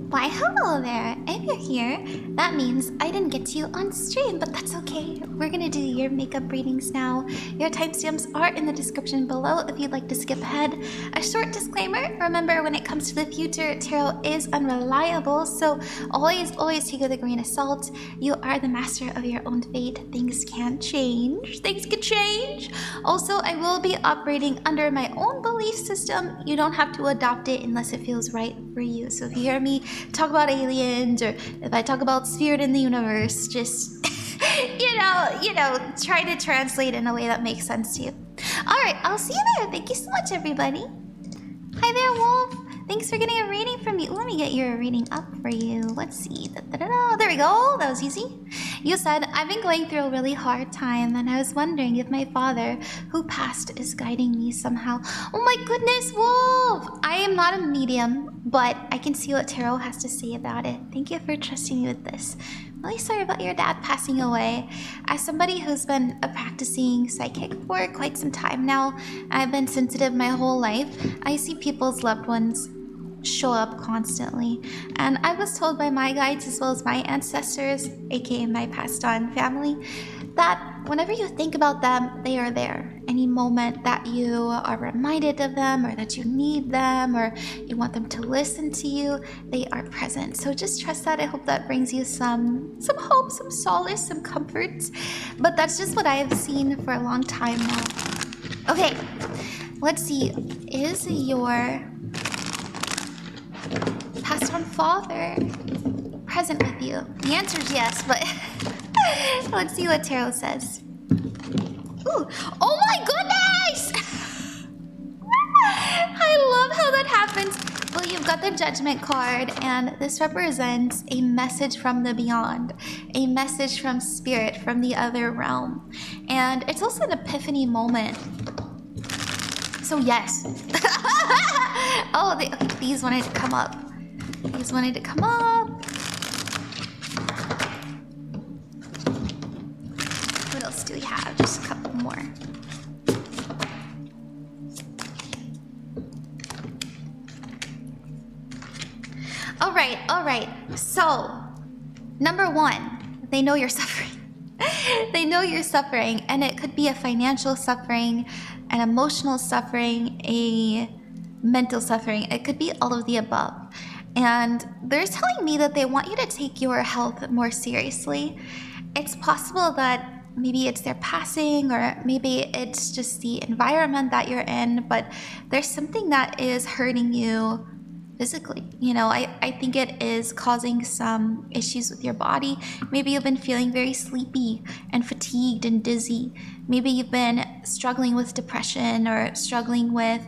Why, hello there. If you're here, that means I didn't get to you on stream, but that's okay. We're gonna do your makeup readings now. Your timestamps are in the description below if you'd like to skip ahead. A short disclaimer, remember when it comes to the future, tarot is unreliable, so always take it with a grain of salt. You are the master of your own fate. Things can change. Things can change. Also, I will be operating under my own belief system. You don't have to adopt it unless it feels right for you. So if you hear me talk about aliens, or if I talk about spirit in the universe, just you know, try to translate in a way that makes sense to you. All right, I'll see you there. Thank you so much, everybody. Hi there, Wolf. Thanks for getting a reading from me. Let me get your reading up for you. Let's see. There we go. That was easy. You said, I've been going through a really hard time, and I was wondering if my father, who passed, is guiding me somehow. Oh my goodness, Wolf! I am not a medium, but I can see what tarot has to say about it. Thank you for trusting me with this. I'm really sorry about your dad passing away. As somebody who's been a practicing psychic for quite some time now, I've been sensitive my whole life. I see people's loved ones show up constantly, and I was told by my guides as well as my ancestors, aka my passed on family, that whenever you think about them, they are there. Any moment that you are reminded of them, or that you need them, or you want them to listen to you, they are present. So just trust that. I hope that brings you some hope, some solace, some comfort. But that's just what I have seen for a long time now. Okay, let's see. Is your passed on father present with you? The answer is yes, but let's see what tarot says. Ooh, oh my goodness! I love how that happens. Well, you've got the Judgment card, and this represents a message from the beyond, a message from spirit, from the other realm. And it's also an epiphany moment. So yes. Oh, okay, these wanted to come up. These wanted to come up. What else do we have? Just a couple more. All right. So, number one, they know you're suffering. They know you're suffering, and it could be a financial suffering, an emotional suffering, a mental suffering. It could be all of the above. And they're telling me that they want you to take your health more seriously. It's possible that maybe it's their passing, or maybe it's just the environment that you're in, but there's something that is hurting you physically. You know, I think it is causing some issues with your body. Maybe you've been feeling very sleepy and fatigued and dizzy. Maybe you've been struggling with depression, or struggling with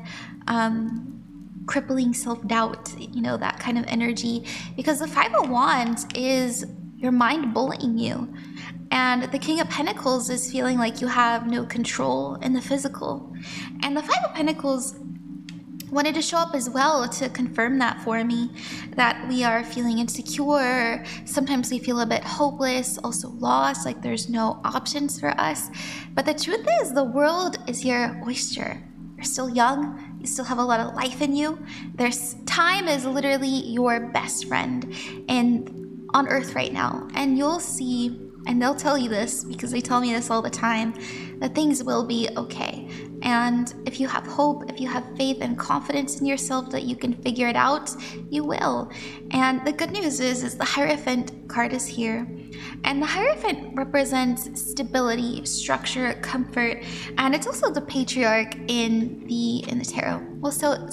crippling self-doubt, you know, that kind of energy. Because the Five of Wands is your mind bullying you. And the King of Pentacles is feeling like you have no control in the physical. And the Five of Pentacles wanted to show up as well to confirm that for me, that we are feeling insecure. Sometimes we feel a bit hopeless, also lost, like there's no options for us. But the truth is, the world is your oyster. You're still young. You still have a lot of life in you. Time is literally your best friend on Earth right now. And you'll see, and they'll tell you this because they tell me this all the time, that things will be okay. And if you have hope, if you have faith and confidence in yourself that you can figure it out, you will. And the good news is the Hierophant card is here. And the Hierophant represents stability, structure, comfort, and it's also the Patriarch in the tarot. Well, so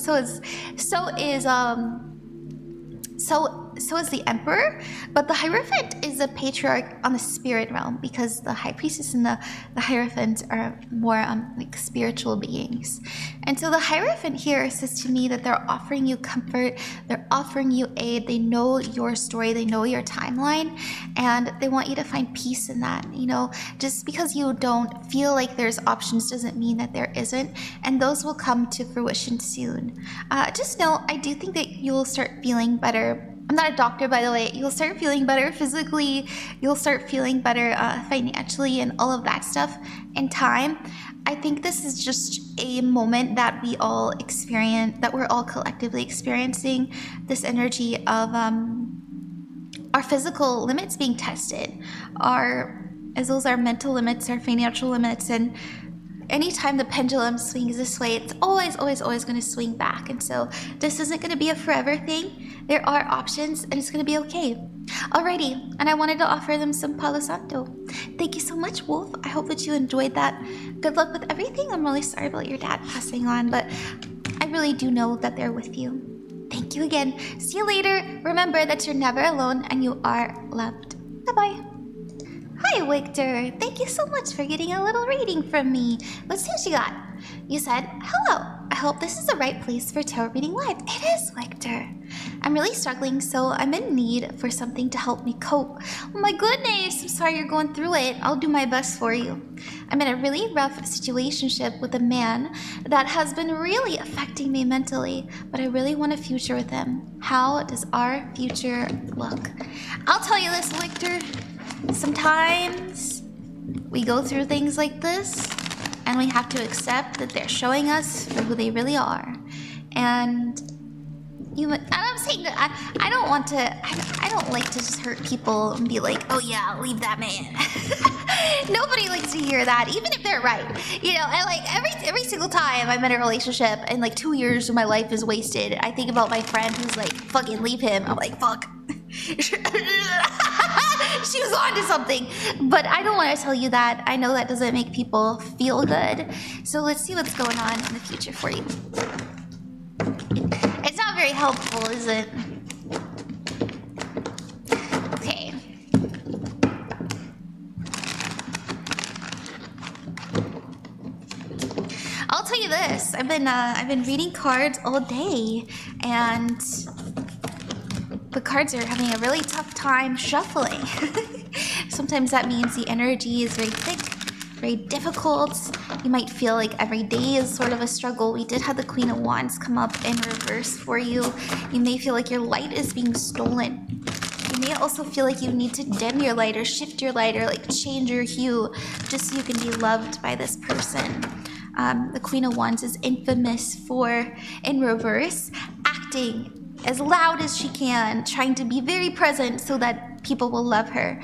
is the Emperor, but the Hierophant is a Patriarch on the spirit realm, because the High Priestess and the Hierophant are more like spiritual beings. And so the Hierophant here says to me that they're offering you comfort, they're offering you aid, they know your story, they know your timeline, and they want you to find peace in that. You know, just because you don't feel like there's options doesn't mean that there isn't, and those will come to fruition soon. Just know, I do think that you'll start feeling better. I'm not a doctor, by the way. You'll start feeling better physically. You'll start feeling better financially and all of that stuff in time. I think this is just a moment that we all experience, that we're all collectively experiencing, this energy of our physical limits being tested, as well as our mental limits, our financial limits, and anytime the pendulum swings this way, it's always going to swing back. And so this isn't going to be a forever thing. There are options, and it's going to be okay. Alrighty, and I wanted to offer them some Palo Santo. Thank you so much, Wolf. I hope that you enjoyed that. Good luck with everything. I'm really sorry about your dad passing on, but I really do know that they're with you. Thank you again. See you later. Remember that you're never alone and you are loved. Bye-bye. Hi, Wiktor. Thank you so much for getting a little reading from me. Let's see what you got. You said, hello. I hope this is the right place for tarot reading live. It is, Wiktor. I'm really struggling, so I'm in need for something to help me cope. Oh my goodness, I'm sorry you're going through it. I'll do my best for you. I'm in a really rough situationship with a man that has been really affecting me mentally, but I really want a future with him. How does our future look? I'll tell you this, Wiktor. Sometimes we go through things like this, and we have to accept that they're showing us for who they really are. And I'm saying that I don't want to, I don't like to just hurt people and be like, oh yeah, leave that man. Nobody likes to hear that, even if they're right. You know, and like every single time I'm in a relationship and like 2 years of my life is wasted, I think about my friend who's like, fucking leave him. I'm like, fuck. She was on to something. But I don't want to tell you that. I know that doesn't make people feel good. So let's see what's going on in the future for you. It's not very helpful, is it? Okay. I'll tell you this. I've been reading cards all day, and the cards are having a really tough time shuffling. Sometimes that means the energy is very thick, very difficult. You might feel like every day is sort of a struggle. We did have the Queen of Wands come up in reverse for you. You may feel like your light is being stolen. You may also feel like you need to dim your light or shift your light or like change your hue just so you can be loved by this person. The Queen of Wands is infamous for, in reverse, acting as loud as she can, trying to be very present so that people will love her.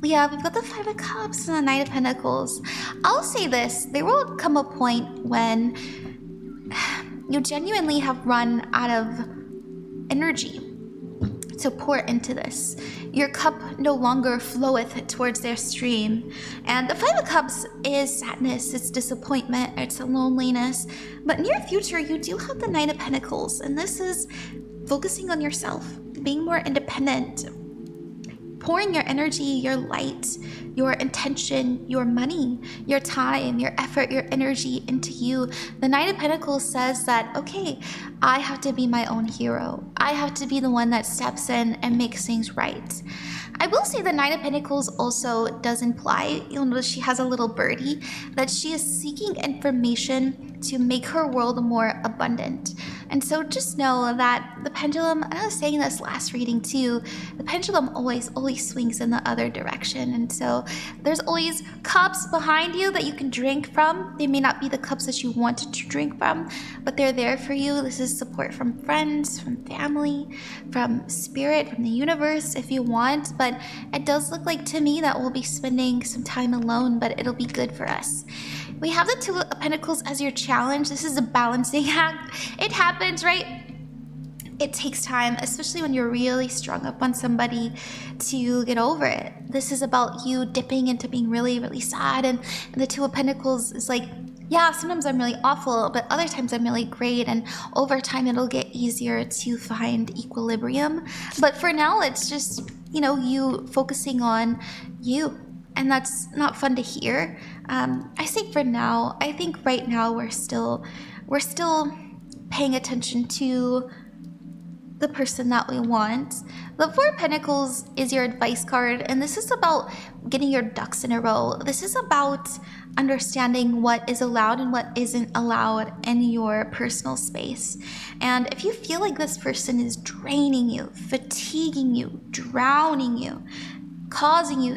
Yeah, we've got the Five of Cups and the Knight of Pentacles. I'll say this, there will come a point when you genuinely have run out of energy to pour into this. Your cup no longer floweth towards their stream. And the Five of Cups is sadness, it's disappointment, it's a loneliness. But near future, you do have the Knight of Pentacles, and this is focusing on yourself, being more independent, pouring your energy, your light, your intention, your money, your time, your effort, your energy into you. The Knight of Pentacles says that, okay, I have to be my own hero. I have to be the one that steps in and makes things right. I will say the Knight of Pentacles also does imply, you'll notice she has a little birdie, that she is seeking information to make her world more abundant. And so just know that the pendulum, and I was saying this last reading too, the pendulum always swings in the other direction. And so there's always cups behind you that you can drink from. They may not be the cups that you wanted to drink from, but they're there for you. This is support from friends, from family, from spirit, from the universe if you want. But it does look like to me that we'll be spending some time alone, but it'll be good for us. We have the Two of Pentacles as your challenge. This is a balancing act. It happens, right? It takes time, especially when you're really strung up on somebody, to get over it. This is about you dipping into being really, really sad. And the Two of Pentacles is like, yeah, sometimes I'm really awful, but other times I'm really great. And over time, it'll get easier to find equilibrium. But for now, it's just, you know, you focusing on you. And that's not fun to hear. I say for now, I think right now we're still paying attention to the person that we want. The Four of Pentacles is your advice card, and this is about getting your ducks in a row. This is about understanding what is allowed and what isn't allowed in your personal space. And if you feel like this person is draining you, fatiguing you, drowning you, causing you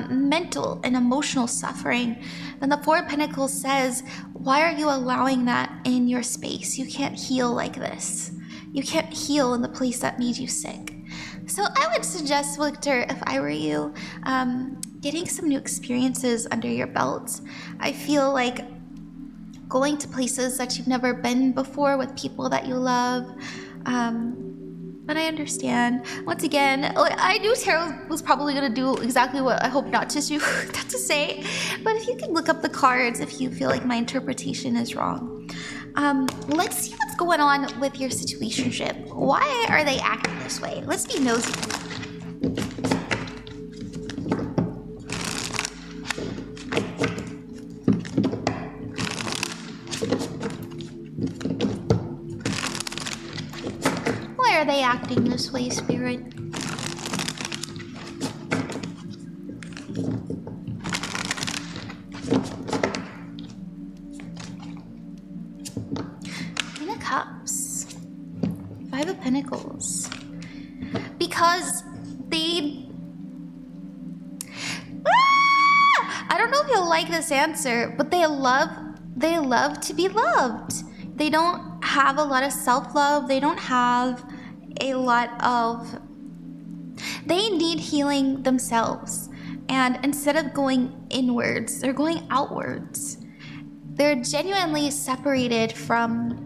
mental and emotional suffering. Then the Four of Pentacles says, why are you allowing that in your space? You can't heal like this. You can't heal in the place that made you sick. So I would suggest, Wiktor, if I were you, getting some new experiences under your belt. I feel like going to places that you've never been before with people that you love. But I understand. Once again, I knew tarot was probably going to do exactly what I hope not to do, not to say. But if you can look up the cards if you feel like my interpretation is wrong. Let's see what's going on with your situationship. Why are they acting this way? Let's be nosy. Why are they acting this way, Spirit? Queen of Cups. Five of Pentacles. Because they... I don't know if you'll like this answer, but they love to be loved. They don't have a lot of self-love. They don't have a lot of... They need healing themselves. And instead of going inwards, they're going outwards. They're genuinely separated from...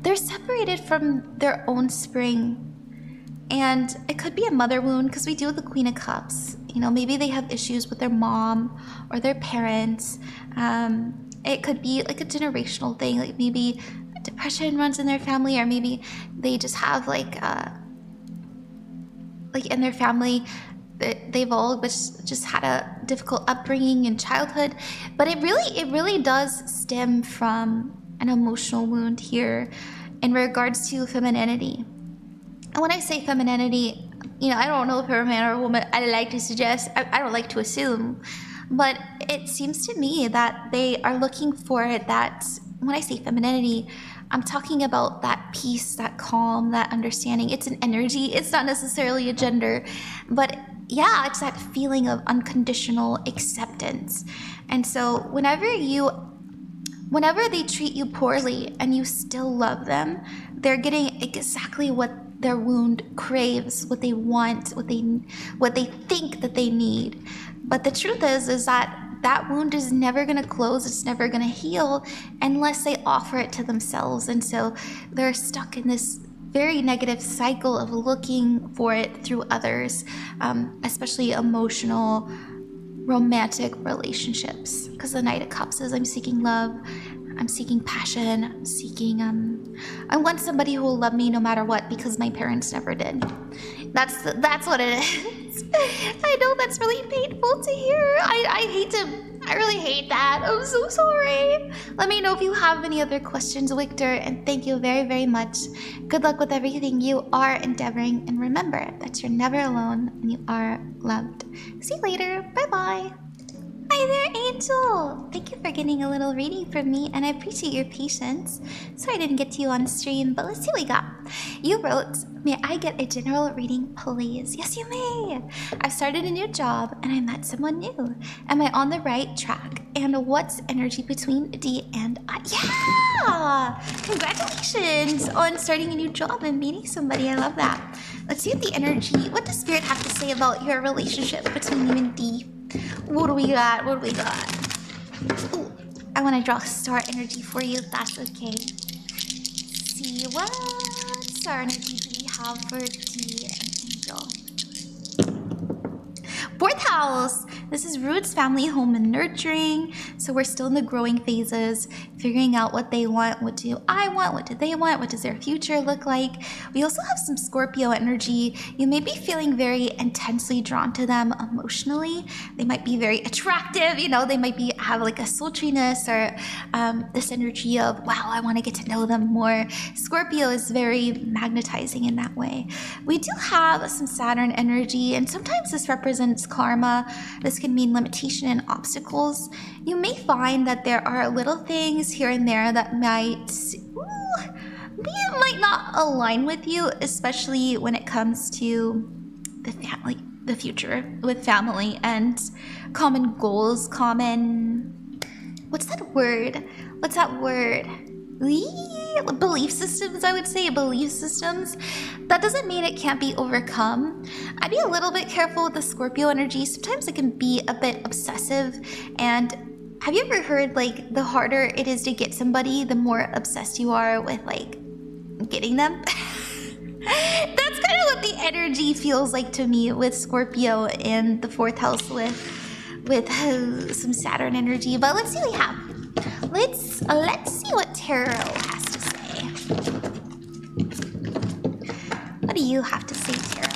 They're separated from their own spring. And it could be a mother wound, because we deal with the Queen of Cups. You know, maybe they have issues with their mom or their parents. It could be like a generational thing, like maybe depression runs in their family, or maybe they just have like in their family they've all just had a difficult upbringing in childhood. But it really does stem from an emotional wound here in regards to femininity. And when I say femininity, you know, I don't know if you're a man or a woman. I like to suggest, I don't like to assume, but it seems to me that they are looking for that. When I say femininity, I'm talking about that peace, that calm, that understanding. It's an energy. It's not necessarily a gender, but yeah, it's that feeling of unconditional acceptance. And so whenever they treat you poorly and you still love them, they're getting exactly what their wound craves, what they want, what they think that they need. But the truth is that wound is never going to close. It's never going to heal unless they offer it to themselves. And so they're stuck in this very negative cycle of looking for it through others, especially emotional, romantic relationships. Because the Knight of Cups is, I'm seeking love, I'm seeking passion, I'm seeking, I want somebody who will love me no matter what, because my parents never did. That's what it is. I know that's really painful to hear. I really hate that. I'm so sorry. Let me know if you have any other questions, Wiktor, and thank you very, very much. Good luck with everything you are endeavoring, and remember that you're never alone and you are loved. See you later. Bye-bye. Hi there, Angel! Thank you for getting a little reading from me, and I appreciate your patience. Sorry I didn't get to you on stream, but let's see what we got. You wrote, may I get a general reading, please? Yes, you may! I've started a new job, and I met someone new. Am I on the right track? And what's energy between D and I? Yeah! Congratulations on starting a new job and meeting somebody. I love that. Let's see what the energy, what does Spirit have to say about your relationship between you and D? What do we got? What do we got? Ooh, I want to draw star energy for you, if that's okay. See what star energy do we have for D and Angel? Fourth house. This is roots, family, home, and nurturing. So we're still in the growing phases, figuring out what they want. What do I want? What do they want? What does their future look like? We also have some Scorpio energy. You may be feeling very intensely drawn to them emotionally. They might be very attractive. You know, they might have like a sultriness or this energy of, wow, I want to get to know them more. Scorpio is very magnetizing in that way. We do have some Saturn energy, and sometimes this represents karma. This can mean limitation and obstacles. You may find that there are little things here and there that might not align with you, especially when it comes to the family. the future with family and common goals, common... What's that word? Belief systems, I would say. Belief systems. That doesn't mean it can't be overcome. I'd be a little bit careful with the Scorpio energy. Sometimes it can be a bit obsessive. And have you ever heard, like, the harder it is to get somebody, the more obsessed you are with, like, getting them? That's kind of what the energy feels like to me with Scorpio in the 4th house with some Saturn energy. But let's see what we have. Let's see what tarot has to say. What do you have to say, tarot?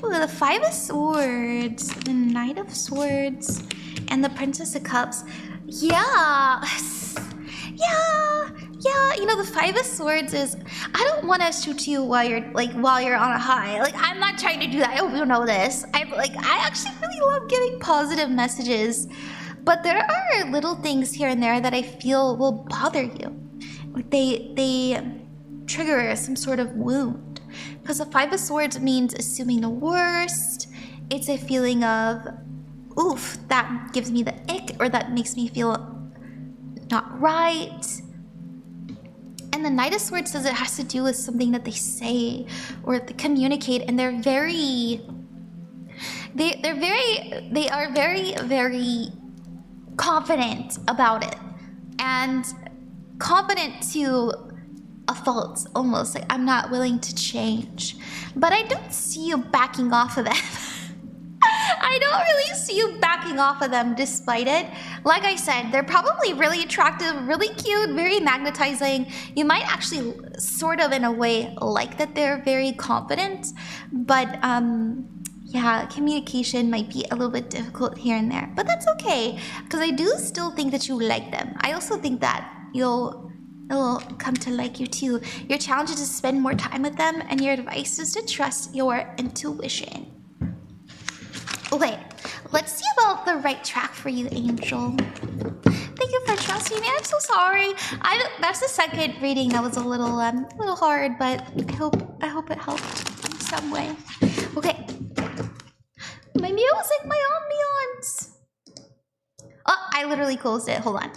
Ooh, the 5 of Swords, the Knight of Swords, and the Princess of Cups. Yeah. You know, the 5 of Swords is, I don't want to shoot you while you're on a high. Like, I'm not trying to do that. I hope you know this. I actually really love giving positive messages, but there are little things here and there that I feel will bother you. Like they trigger some sort of wound. Because the 5 of Swords means assuming the worst. It's a feeling of, oof, that gives me the ick, or that makes me feel not right. And the Knight of Swords says it has to do with something that they say or they communicate, and they are very, very confident about it, and confident to a fault almost. Like, I'm not willing to change, but I don't see you backing off of them. I don't really see you backing off of them despite it. Like I said, they're probably really attractive, really cute, very magnetizing. You might actually sort of in a way like that they're very confident, but yeah, communication might be a little bit difficult here and there, but that's okay, because I do still think that you like them. I also think that they'll come to like you too. Your challenge is to spend more time with them, and your advice is to trust your intuition. Okay, let's see about the right track for you, Angel. Thank you for trusting me. I'm so sorry. That's the second reading that was a little hard, but I hope it helped in some way. Okay. My music, my ambiance. Oh, I literally closed it. Hold on.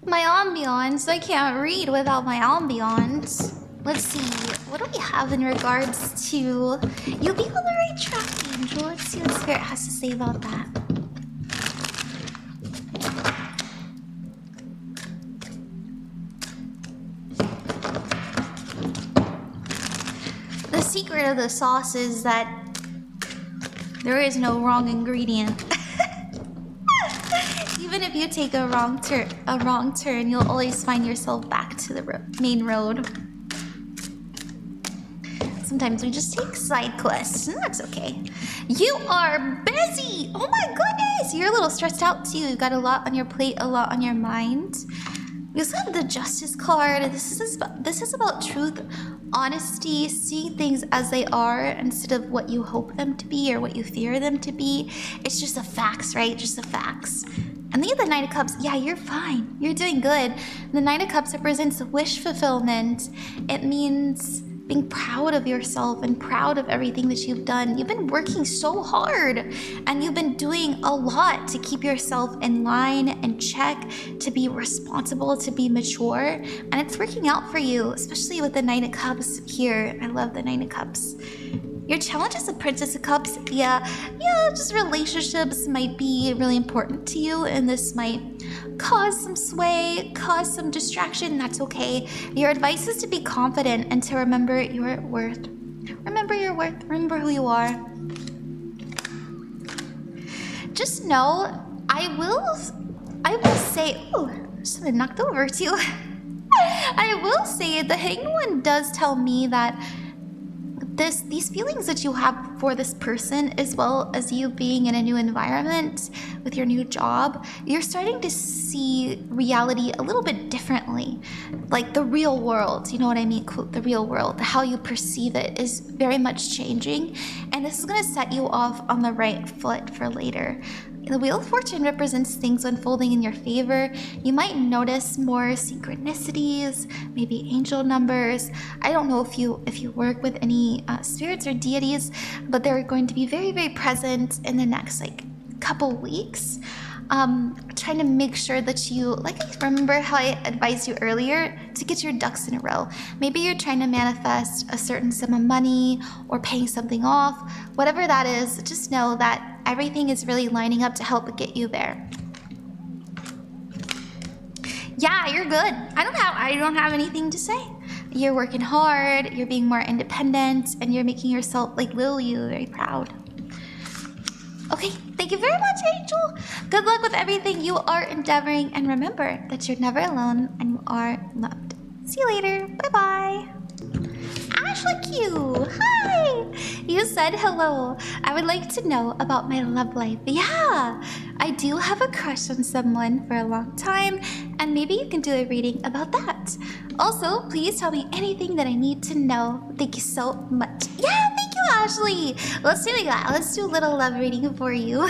My ambiance. I can't read without my ambiance. Let's see. What do we have in regards to... You'll be on the right track, Angel. Let's see what Spirit has to say about that. The secret of the sauce is that there is no wrong ingredient. Even if you take a wrong turn, you'll always find yourself back to the main road. Sometimes we just take side quests, and that's okay. You are busy! Oh my goodness! You're a little stressed out too. You've got a lot on your plate, a lot on your mind. We also have the Justice card. This is about truth, honesty, seeing things as they are instead of what you hope them to be or what you fear them to be. It's just the facts, right? Just the facts. And then the Knight of Cups. Yeah, you're fine. You're doing good. The Knight of Cups represents wish fulfillment. It means being proud of yourself and proud of everything that you've done. You've been working so hard, and you've been doing a lot to keep yourself in line and check, to be responsible, to be mature, and it's working out for you, especially with the Knight of Cups here. I love the Knight of Cups. Your challenge is the Princess of Cups. Yeah, just relationships might be really important to you, and this might cause some sway, cause some distraction. That's okay. Your advice is to be confident and to remember your worth. Remember your worth. Remember who you are. Just know, I will say, oh, something knocked over too. I will say the Hanged One does tell me that these feelings that you have for this person, as well as you being in a new environment with your new job, you're starting to see reality a little bit differently. Like the real world, you know what I mean? Quote, the real world, how you perceive it is very much changing. And this is going to set you off on the right foot for later. The Wheel of Fortune represents things unfolding in your favor. You might notice more synchronicities, maybe angel numbers. I don't know if you work with any spirits or deities, but they're going to be very, very present in the next couple weeks. Trying to make sure that you, like, I remember how I advised you earlier, to get your ducks in a row. Maybe you're trying to manifest a certain sum of money or paying something off. Whatever that is, just know that everything is really lining up to help get you there. Yeah, you're good. I don't have anything to say. You're working hard, you're being more independent, and you're making yourself, like little you, very proud. Okay, thank you very much, Angel. Good luck with everything you are endeavoring, and remember that you're never alone and you are loved. See you later. Bye-bye. Ashley Q, hi. You said hello. I would like to know about my love life. Yeah, I do have a crush on someone for a long time, and maybe you can do a reading about that. Also, please tell me anything that I need to know. Thank you so much. Yeah, thank you, Ashley. Let's do that. Let's do a little love reading for you.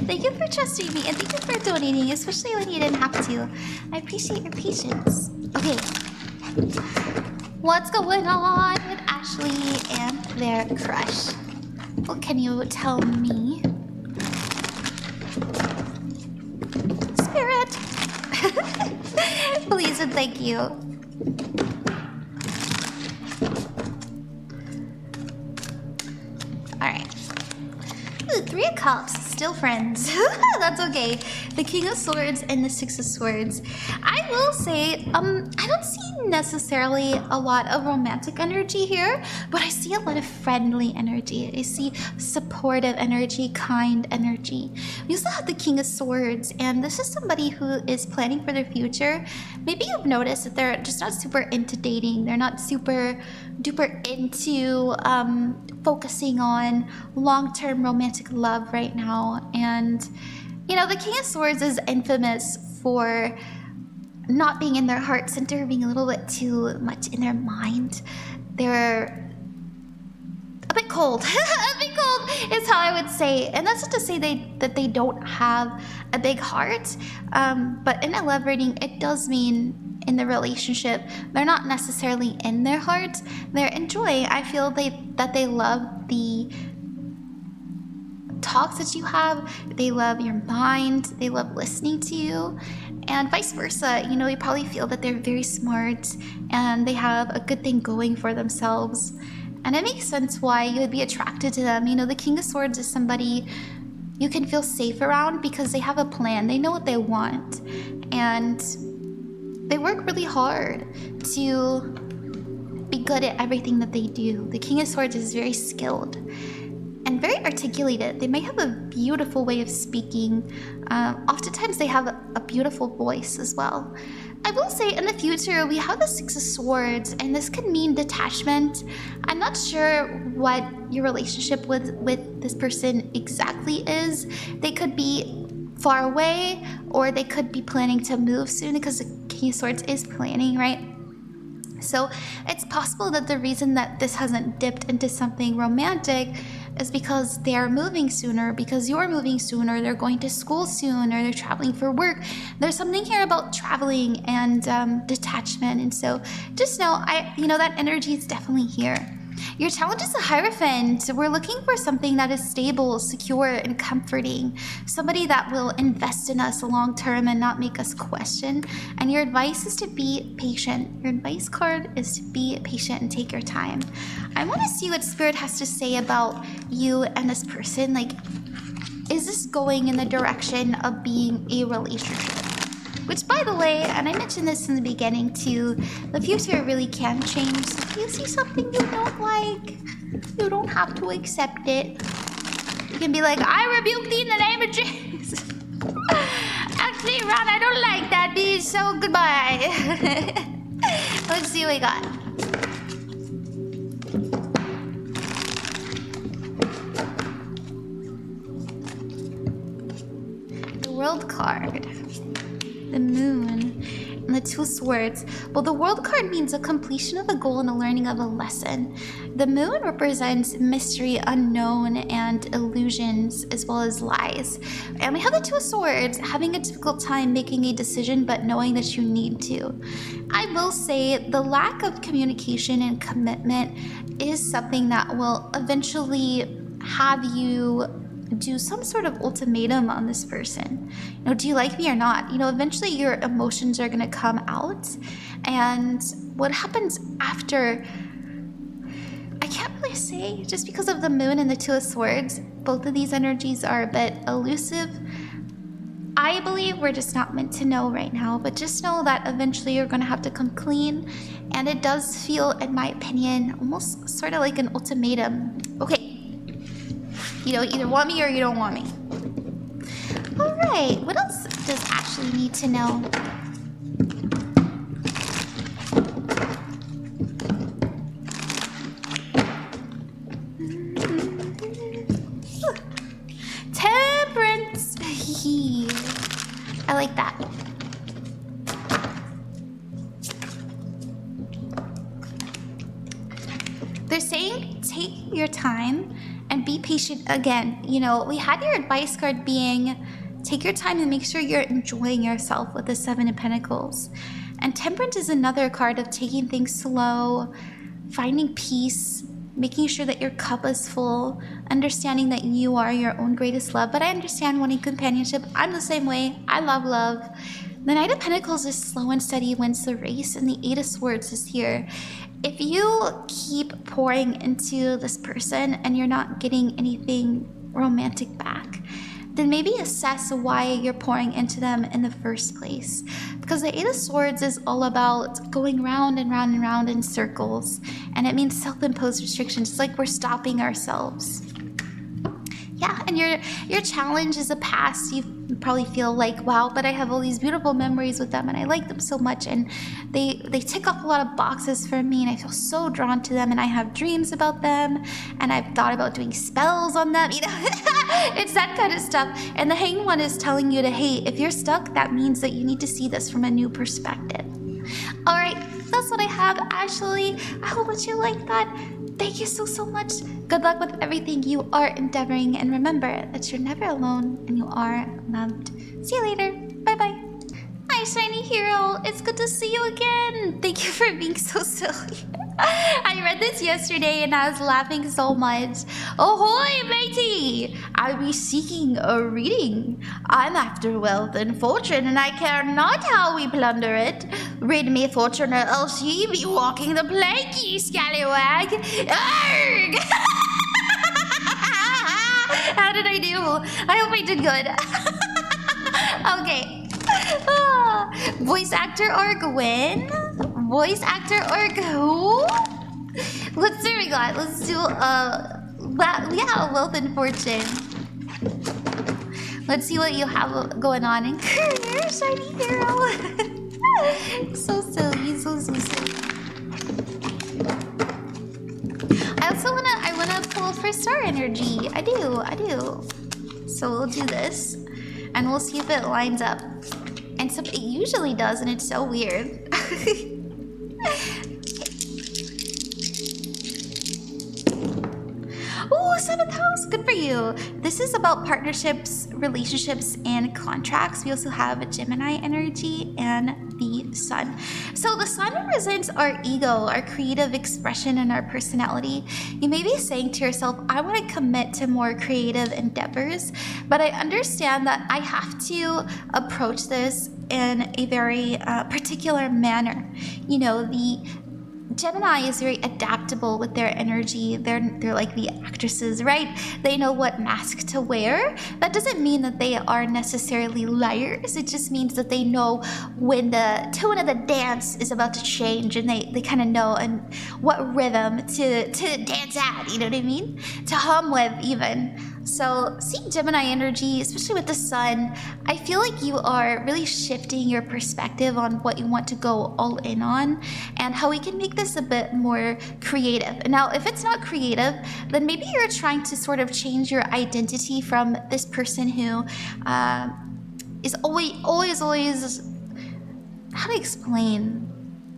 Thank you for trusting me, and thank you for donating, especially when you didn't have to. I appreciate your patience. Okay. What's going on with Ashley and their crush? What can you tell me? Spirit! Please and thank you. Alright. Ooh, 3 of Cups, still friends. That's okay. The King of Swords and the Six of Swords. I will say, I don't see necessarily a lot of romantic energy here, but I see a lot of friendly energy. I see supportive energy, kind energy. We also have the King of Swords, and this is somebody who is planning for their future. Maybe you've noticed that they're just not super into dating. They're not super duper into focusing on long-term romantic love right now. And you know, the King of Swords is infamous for not being in their heart center, being a little bit too much in their mind. They're a bit cold. A bit cold is how I would say. And that's not to say that they don't have a big heart. But in a love reading, it does mean in the relationship, they're not necessarily in their heart. They're enjoying. I feel that they love the talks that you have. They love your mind. They love listening to you. And vice versa, you know, you probably feel that they're very smart and they have a good thing going for themselves. And it makes sense why you would be attracted to them. You know, the King of Swords is somebody you can feel safe around because they have a plan. They know what they want. And they work really hard to be good at everything that they do. The King of Swords is very skilled and very articulated. They may have a beautiful way of speaking. Oftentimes they have a beautiful voice as well. I will say in the future, we have the Six of Swords, and this could mean detachment. I'm not sure what your relationship with this person exactly is. They could be far away, or they could be planning to move soon, because the King of Swords is planning, right? So it's possible that the reason that this hasn't dipped into something romantic is because they're moving sooner, because you're moving sooner, they're going to school soon, or they're traveling for work. There's something here about traveling and detachment, and so just know, that energy is definitely here. Your challenge is a Hierophant. We're looking for something that is stable, secure, and comforting. Somebody that will invest in us long term and not make us question. And your advice is to be patient. Your advice card is to be patient and take your time. I want to see what Spirit has to say about you and this person. Like, is this going in the direction of being a relationship? Which, by the way, and I mentioned this in the beginning too, the future really can change. So if you see something you don't like, you don't have to accept it. You can be like, I rebuke thee in the name of Jesus. Actually, Ron, I don't like that, please, so goodbye. Let's see what we got. The World card. The Moon, and the Two Swords. Well, the World card means a completion of a goal and a learning of a lesson. the moon represents mystery, unknown, and illusions, as well as lies. And we have the Two of Swords, having a difficult time making a decision, but knowing that you need to. I will say the lack of communication and commitment is something that will eventually have you do some sort of ultimatum on this person. Do you like me or not? Eventually your emotions are going to come out. And what happens after, I can't really say, just because of the moon and the Two of Swords. Both of these energies are a bit elusive. I believe we're just not meant to know right now, but just know that eventually you're going to have to come clean. And it does feel, in my opinion, almost sort of like an ultimatum. Okay, you either want me or you don't want me. All right, what else does Ashley need to know? Temperance. I like that. They're saying take your time and be patient again. We had your advice card being take your time and make sure you're enjoying yourself with the Seven of Pentacles. And Temperance is another card of taking things slow, finding peace, making sure that your cup is full, understanding that you are your own greatest love. But I understand wanting companionship. I'm the same way. I love love. The Knight of Pentacles is slow and steady wins the race, and the Eight of Swords is here. If you keep pouring into this person and you're not getting anything romantic back, then maybe assess why you're pouring into them in the first place. Because the Eight of Swords is all about going round and round and round in circles, and it means self-imposed restrictions. It's like we're stopping ourselves. Yeah, and your challenge is a past. You probably feel like, wow, but I have all these beautiful memories with them and I like them so much, and they tick off a lot of boxes for me, and I feel so drawn to them, and I have dreams about them, and I've thought about doing spells on them. It's that kind of stuff. And the Hanged One is telling you to, hey, if you're stuck, that means that you need to see this from a new perspective. All right, that's what I have, Ashley. I hope that you like that. Thank you so much. Good luck with everything you are endeavoring, and remember that you're never alone and you are loved. See you later. Bye-bye. Hi, Shiny Hero. It's good to see you again. Thank you for being so silly. I read this yesterday and I was laughing so much. Ahoy, matey! I'll be seeking a reading. I'm after wealth and fortune, and I care not how we plunder it. Rid me fortune, or else ye be walking the plank, ye scallywag. Arrgh! How did I do? I hope I did good. Okay. Voice actor or Gwen? Voice actor or who? Let's see what we got. Let's do wealth and fortune. Let's see what you have going on in career, Shiny Hero. So silly, so silly. I wanna pull for star energy. I do. So we'll do this, and we'll see if it lines up. And so it usually does, and it's so weird. Ooh, 7th house, good for you. This is about partnerships, relationships, and contracts. We also have a Gemini energy and the Sun. So the Sun represents our ego, our creative expression, and our personality. You may be saying to yourself, I want to commit to more creative endeavors, but I understand that I have to approach this in a very particular manner. The Gemini is very adaptable with their energy. They're like the actresses, right? They know what mask to wear. That doesn't mean that they are necessarily liars. It just means that they know when the tone of the dance is about to change, and they kind of know and what rhythm to dance at, you know what I mean? To hum with even. So seeing Gemini energy, especially with the Sun, I feel like you are really shifting your perspective on what you want to go all in on, and how we can make this a bit more creative. Now, if it's not creative, then maybe you're trying to sort of change your identity from this person who is always, how to explain?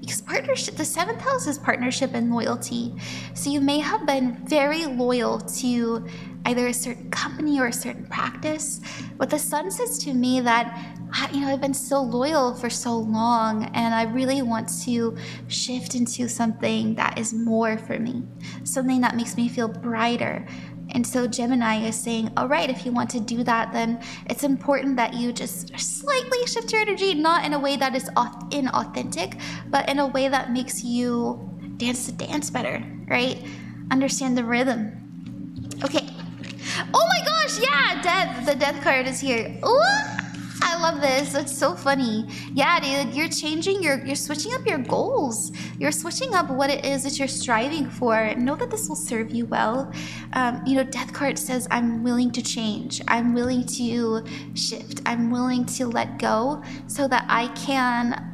because partnership, the 7th house is partnership and loyalty. So you may have been very loyal to either a certain company or a certain practice. But the sun says to me that, I've been so loyal for so long, and I really want to shift into something that is more for me, something that makes me feel brighter. And so Gemini is saying, all right, if you want to do that, then it's important that you just slightly shift your energy, not in a way that is inauthentic, but in a way that makes you dance to dance better, right? Understand the rhythm. Okay. Oh my gosh, yeah, death. The death card is here. Ooh, I love this. It's so funny. Yeah, dude, you're switching up your goals. You're switching up what it is that you're striving for. Know that this will serve you well. Death card says, I'm willing to change. I'm willing to shift. I'm willing to let go so that I can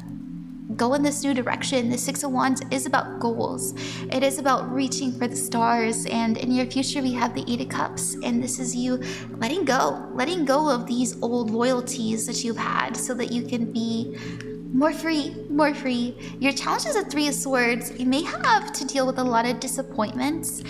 go in this new direction. The 6 of Wands is about goals. It is about reaching for the stars. And in your future, we have the 8 of Cups. And this is you letting go of these old loyalties that you've had so that you can be more free. Your challenge is a 3 of Swords. You may have to deal with a lot of disappointments.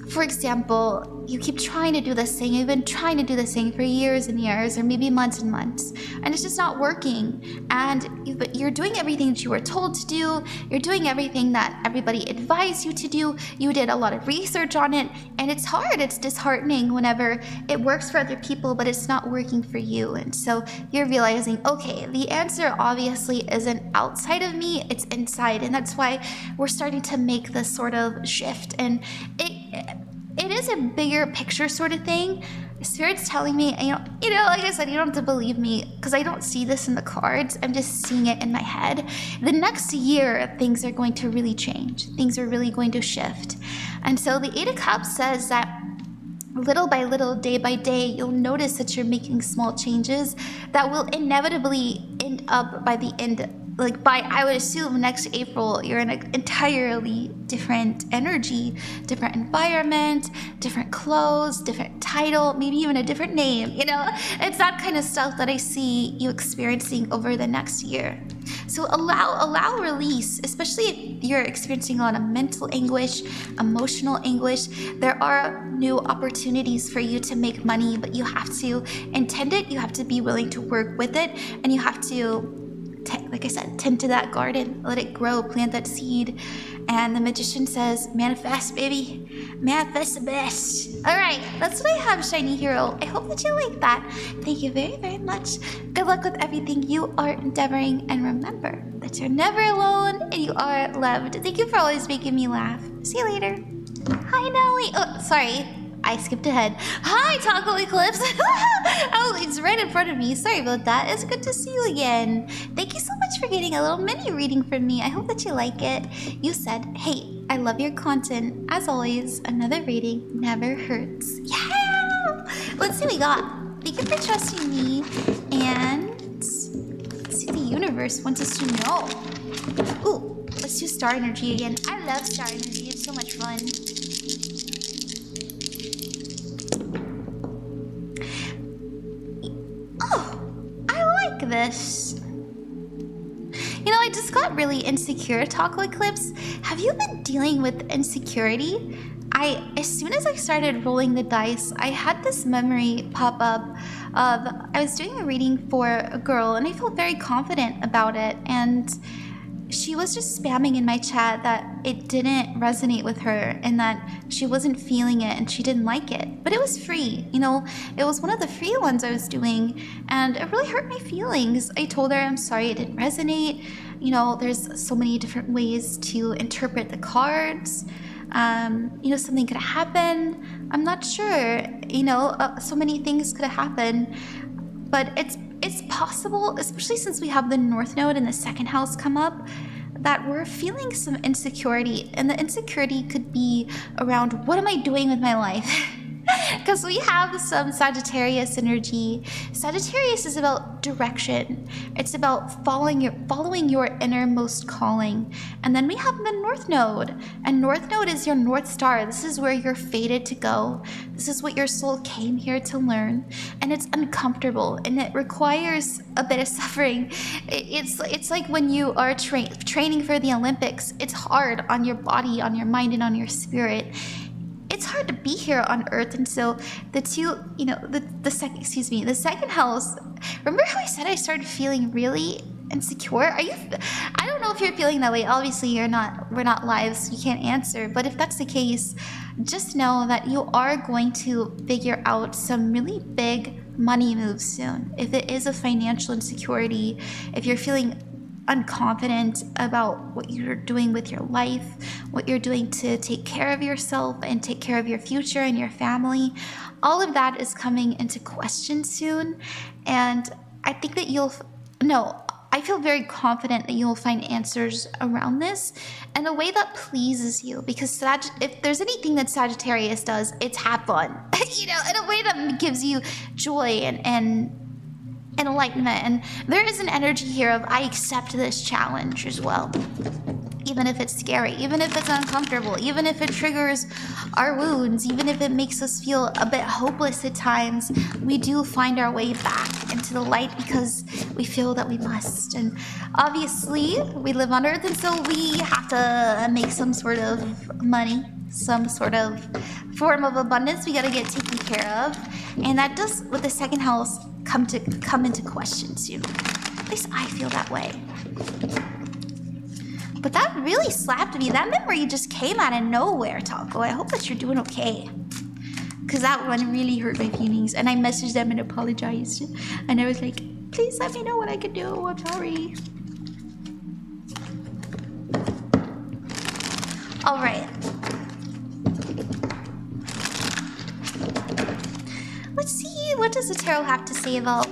For example, you keep trying to do this thing. You've been trying to do this thing for years and years, or maybe months and months, and it's just not working. And you're doing everything that you were told to do. You're doing everything that everybody advised you to do. You did a lot of research on it, and it's hard. It's disheartening whenever it works for other people, but it's not working for you. And so you're realizing, okay, the answer obviously isn't outside of me, it's inside. And that's why we're starting to make this sort of shift. And it is a bigger picture sort of thing. Spirit's telling me, like I said, you don't have to believe me because I don't see this in the cards. I'm just seeing it in my head. The next year, things are going to really change. Things are really going to shift. And so the 8 of Cups says that little by little, day by day, you'll notice that you're making small changes that will inevitably end up by the end, I would assume next April, you're in an entirely different energy, different environment, different clothes, different title, maybe even a different name. It's that kind of stuff that I see you experiencing over the next year. So allow release, especially if you're experiencing a lot of mental anguish, emotional anguish. There are new opportunities for you to make money, but you have to intend it. You have to be willing to work with it, and you have to, like I said, tend to that garden, let it grow, plant that seed. And the Magician says, manifest, baby. Manifest the best. All right, that's what I have, Shiny Hero. I hope that you like that. Thank you very, very much. Good luck with everything you are endeavoring. And remember that you're never alone and you are loved. Thank you for always making me laugh. See you later. Hi, Nellie. Oh, sorry. I skipped ahead. Hi, Taco.Eclipse. Oh, it's right in front of me. Sorry about that. It's good to see you again. Thank you so much for getting a little mini reading from me. I hope that you like it. You said, hey, I love your content. As always, another reading never hurts. Yeah! Let's see what we got. Thank you for trusting me. And let's see what the universe wants us to know. Ooh, let's do star energy again. I love star energy. It's so much fun. This. I just got really insecure, Taco.Eclipse. Have you been dealing with insecurity? As soon as I started rolling the dice, I had this memory pop up of I was doing a reading for a girl and I felt very confident about it, and she was just spamming in my chat that it didn't resonate with her and that she wasn't feeling it and she didn't like it. But it was free, it was one of the free ones I was doing, and it really hurt my feelings. I told her I'm sorry it didn't resonate. There's so many different ways to interpret the cards. Something could have happened. I'm not sure, so many things could have happened, but it's possible, especially since we have the North Node in the 2nd house come up, that we're feeling some insecurity. And the insecurity could be around, what am I doing with my life? because we have some Sagittarius energy. Sagittarius is about direction. It's about following your innermost calling. And then we have the North Node. And North Node is your North Star. This is where you're fated to go. This is what your soul came here to learn. And it's uncomfortable and it requires a bit of suffering. It's like when you are training for the Olympics. It's hard on your body, on your mind, and on your spirit. It's hard to be here on Earth, and so the second house. Remember how I said I started feeling really insecure? I don't know if you're feeling that way. Obviously, we're not live, so you can't answer. But if that's the case, just know that you are going to figure out some really big money moves soon. If it is a financial insecurity, if you're feeling unconfident about what you're doing with your life, what you're doing to take care of yourself and take care of your future and your family, all of that is coming into question soon. And I think that I feel very confident that you'll find answers around this in a way that pleases you, because if there's anything that Sagittarius does, it's have fun, in a way that gives you joy and enlightenment. And there is an energy here of I accept this challenge as well, even if it's scary, even if it's uncomfortable, even if it triggers our wounds, even if it makes us feel a bit hopeless at times. We do find our way back into the light because we feel that we must. And obviously we live on Earth, and so we have to make some sort of money, some sort of form of abundance we got to get taken care of. And that does, with the second house, come into question soon. At least I feel that way. But that really slapped me. That memory just came out of nowhere, Taco. I hope that you're doing okay, because that one really hurt my feelings. And I messaged them and apologized. And I was like, please let me know what I can do. I'm sorry. All right. Let's see, what does the tarot have to say about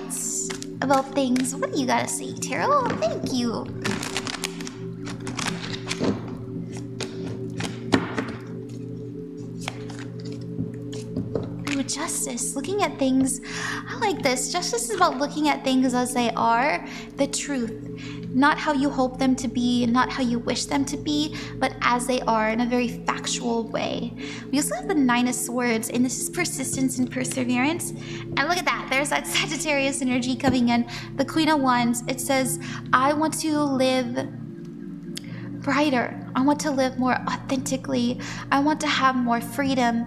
things? What do you gotta say, tarot? Thank you. Ooh, justice, looking at things. I like this. Justice is about looking at things as they are, the truth. Not how you hope them to be, not how you wish them to be, but as they are in a very factual way. We also have the Nine of Swords, and this is persistence and perseverance. And look at that, there's that Sagittarius energy coming in. The Queen of Wands, it says, I want to live brighter. I want to live more authentically. I want to have more freedom.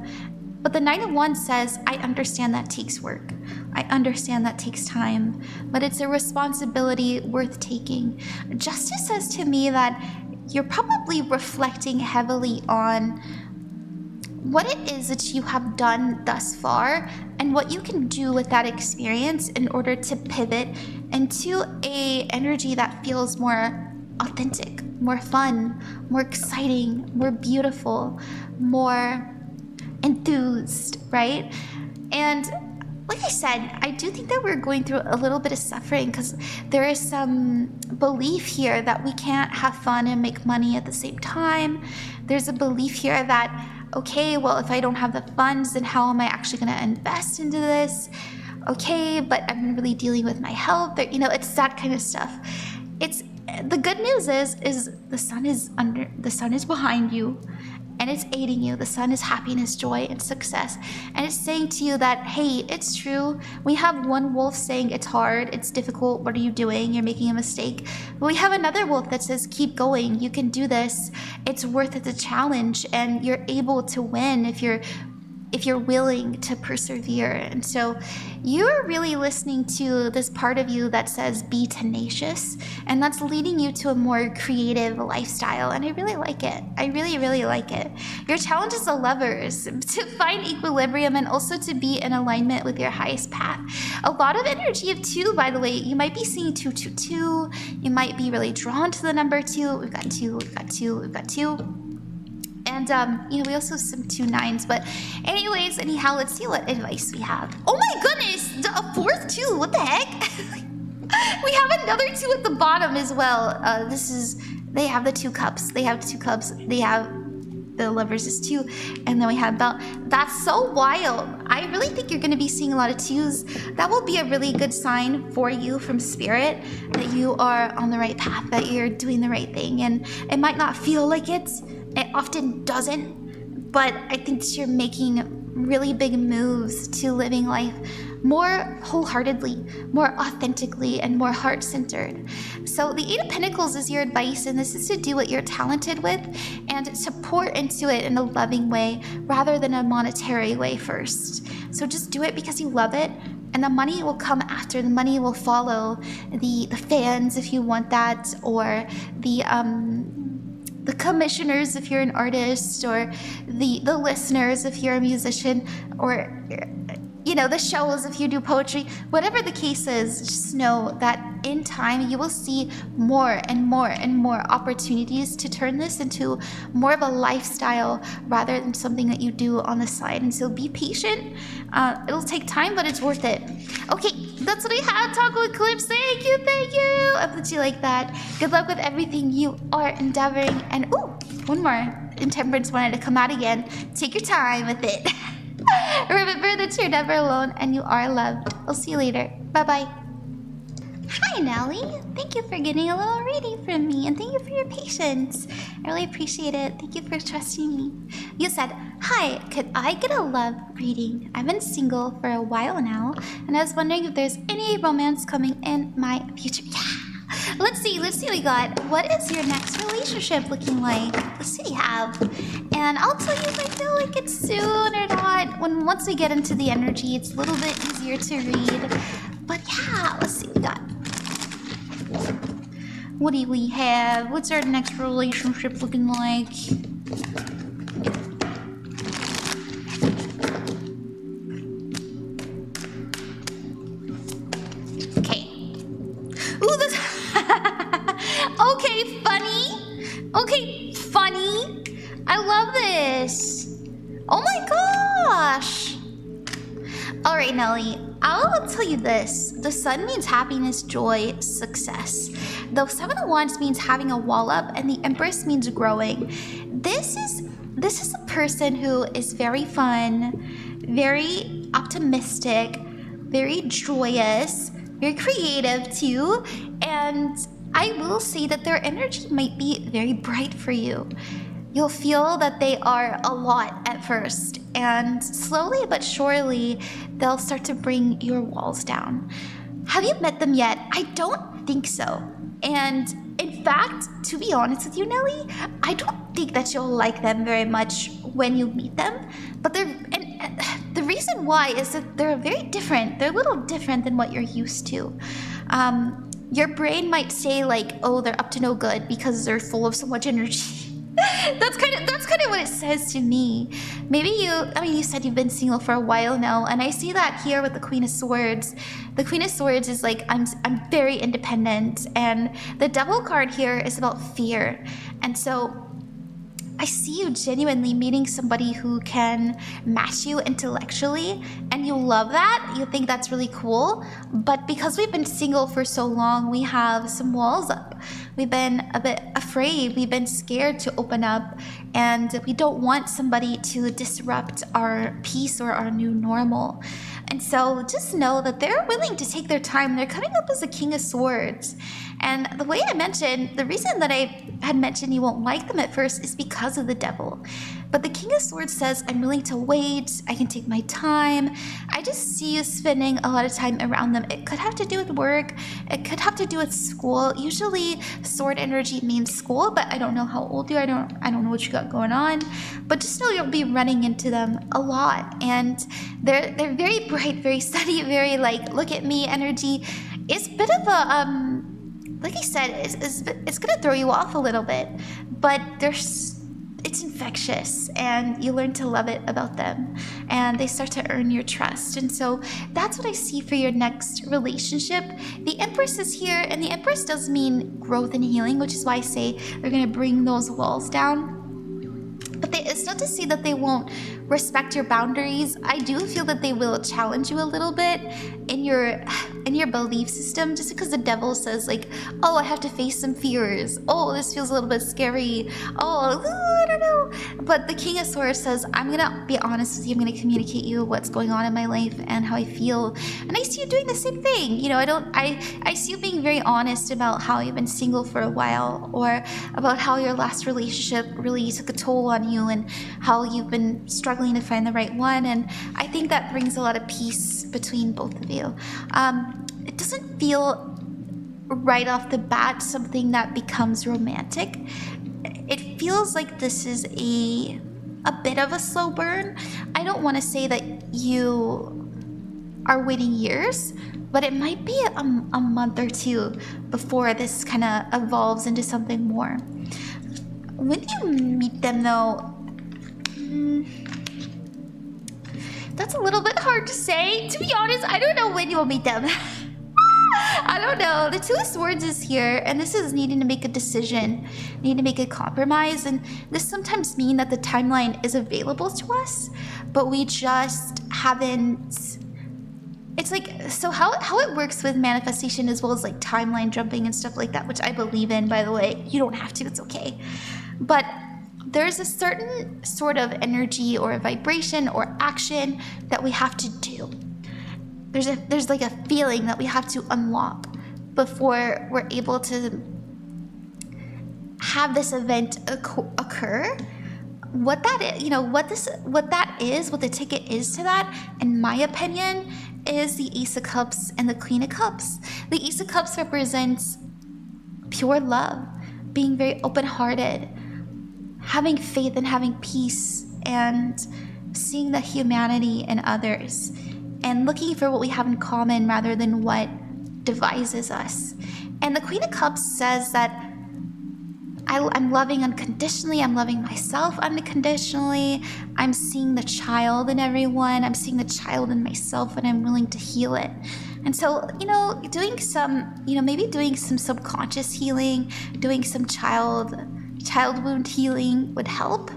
But the Knight of Wands says, I understand that takes work. I understand that takes time, but it's a responsibility worth taking. Justice says to me that you're probably reflecting heavily on what it is that you have done thus far and what you can do with that experience in order to pivot into a energy that feels more authentic, more fun, more exciting, more beautiful, more enthused, right? And like I said, I do think that we're going through a little bit of suffering because there is some belief here that we can't have fun and make money at the same time. There's a belief here that, okay, well, if I don't have the funds, then how am I actually going to invest into this? Okay, but I'm really dealing with my health. Or, it's that kind of stuff. It's the good news is the sun is behind you. And it's aiding you. The sun is happiness, joy, and success. And it's saying to you that, hey, it's true. We have one wolf saying it's hard, it's difficult, what are you doing? You're making a mistake. But we have another wolf that says, keep going, you can do this. It's worth it, the challenge, and you're able to win if you're willing to persevere. And so you're really listening to this part of you that says be tenacious, and that's leading you to a more creative lifestyle. And I really like it. I really, really like it. Your challenge as a lover is to find equilibrium and also to be in alignment with your highest path. A lot of energy of 2, by the way. You might be seeing 222. You might be really drawn to the number 2. We've got 2, we've got 2, we've got 2. And, we also have some 2 9s. But anyways, anyhow, let's see what advice we have. Oh my goodness! A 4th 2! What the heck? We have another 2 at the bottom as well. They have the 2 cups. They have 2 cups. They have the Lovers is 2, and then we have Bell. That's so wild. I really think you're going to be seeing a lot of 2s. That will be a really good sign for you from Spirit that you are on the right path, that you're doing the right thing. And it might not feel like it often doesn't, but I think that you're making really big moves to living life more wholeheartedly, more authentically, and more heart-centered. So the 8 of Pentacles is your advice, and this is to do what you're talented with and to pour into it in a loving way rather than a monetary way first. So just do it because you love it, and the money will come after. The money will follow the fans if you want that, or the commissioners if you're an artist, or the listeners if you're a musician, or the shows if you do poetry. Whatever the case is, just know that in time you will see more and more and more opportunities to turn this into more of a lifestyle rather than something that you do on the side. And so be patient. It'll take time, but it's worth it. Okay, that's what I had, Taco.Eclipse. Thank you. I put you like that. Good luck with everything you are endeavoring. And one more. Intemperance wanted to come out again. Take your time with it. Remember that you're never alone and you are loved. I'll see you later. Bye-bye. Hi, Nellie. Thank you for getting a little reading from me, and thank you for your patience. I really appreciate it. Thank you for trusting me. You said, hi, could I get a love reading? I've been single for a while now, and I was wondering if there's any romance coming in my future. Yeah. Let's see what we got. What is your next relationship looking like? Let's see what you have. And I'll tell you if I feel like it's soon or not. Once we get into the energy, it's a little bit easier to read. But yeah, let's see what we got. What do we have? What's our next relationship looking like? Okay. Ooh, this... Okay, funny. I love this. Oh my gosh. All right, Nellie, I'll tell you this. The Sun means happiness, joy, success. The 7 of Wands means having a wall up, and the Empress means growing. This is a person who is very fun, very optimistic, very joyous, very creative too, and I will say that their energy might be very bright for you. You'll feel that they are a lot at first, and slowly but surely, they'll start to bring your walls down. Have you met them yet? I don't think so. And in fact, to be honest with you, Nellie, I don't think that you'll like them very much when you meet them. But the reason why is that they're very different. They're a little different than what you're used to. Your brain might say like, oh, they're up to no good because they're full of so much energy. That's kind of what it says to me. Maybe you said you've been single for a while now, and I see that here with the Queen of Swords. The Queen of Swords is like, I'm very independent, and the Devil card here is about fear. And so I see you genuinely meeting somebody who can match you intellectually, and you love that. You think that's really cool. But because we've been single for so long, we have some walls up. We've been a bit afraid. We've been scared to open up, and we don't want somebody to disrupt our peace or our new normal. And so just know that they're willing to take their time. They're coming up as a King of Swords. And the way I mentioned, the reason that I had mentioned you won't like them at first is because of the Devil. But the King of Swords says, I'm willing to wait. I can take my time. I just see you spending a lot of time around them. It could have to do with work. It could have to do with school. Usually sword energy means school, but I don't know how old you are. I don't know what you got going on. But just know you'll be running into them a lot. And they're very bright, very steady, very like, look at me energy. It's a bit of a, like I said, it's gonna throw you off a little bit, but it's infectious, and you learn to love it about them, and they start to earn your trust. And so that's what I see for your next relationship. The Empress is here, and the Empress does mean growth and healing, which is why I say they're gonna bring those walls down. But this not to say that they won't respect your boundaries. I do feel that they will challenge you a little bit in your belief system, just because the devil says like, oh, I have to face some fears. Oh, this feels a little bit scary. Oh, I don't know. But the King of Swords says, I'm gonna be honest with you. I'm gonna communicate you what's going on in my life and how I feel. And I see you doing the same thing. You know, I see you being very honest about how you've been single for a while, or about how your last relationship really took a toll on you and how you've been struggling to find the right one. And I think that brings a lot of peace between both of you. It doesn't feel right off the bat something that becomes romantic. It feels like this is a bit of a slow burn. I don't want to say that you are waiting years, but it might be a month or two before this kind of evolves into something more. When you meet them, though, that's a little bit hard to say. To be honest, I don't know when you'll meet them. I don't know. The Two of Swords is here, and this is needing to make a decision, needing to make a compromise, and this sometimes means that the timeline is available to us, but we just haven't. It's like, so how it works with manifestation as well as like timeline jumping and stuff like that, which I believe in, by the way. You don't have to, it's okay. But there's a certain sort of energy or a vibration or action that we have to do. There's like a feeling that we have to unlock before we're able to have this event occur. What that is, what the ticket is to that, in my opinion, is the Ace of Cups and the Queen of Cups. The Ace of Cups represents pure love, being very open-hearted, having faith and having peace, and seeing the humanity in others, and looking for what we have in common rather than what divides us. And the Queen of Cups says that I'm loving unconditionally, I'm loving myself unconditionally, I'm seeing the child in everyone, I'm seeing the child in myself, and I'm willing to heal it. And so, doing some, maybe doing some subconscious healing, doing some child wound healing would help.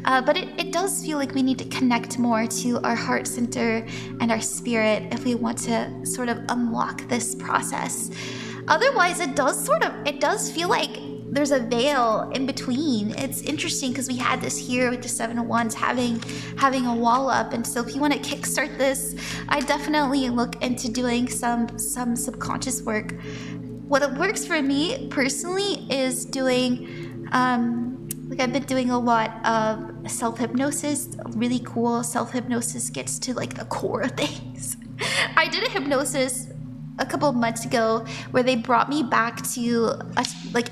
But it does feel like we need to connect more to our heart center and our spirit if we want to sort of unlock this process. Otherwise, it does feel like there's a veil in between. It's interesting because we had this here with the Seven of Wands having a wall up, and so if you want to kickstart this, I definitely look into doing some subconscious work. What works for me personally is doing I've been doing a lot of self-hypnosis. Really cool self-hypnosis gets to like the core of things. I did a hypnosis a couple of months ago where they brought me back to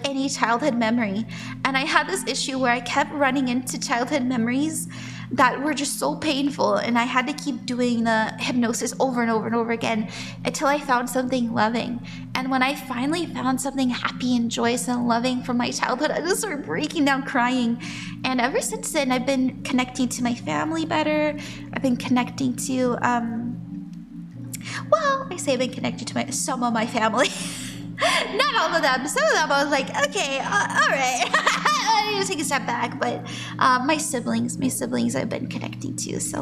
any childhood memory, and I had this issue where I kept running into childhood memories that were just so painful, and I had to keep doing the hypnosis over and over and over again until I found something loving. And when I finally found something happy and joyous and loving from my childhood, I just started breaking down crying. And ever since then, I've been connecting to my family better. I've been connecting to I say I've been connected to some of my family. Not all of them. Some of them I was like, okay, all right. I need to take a step back. But my siblings I've been connecting to. So,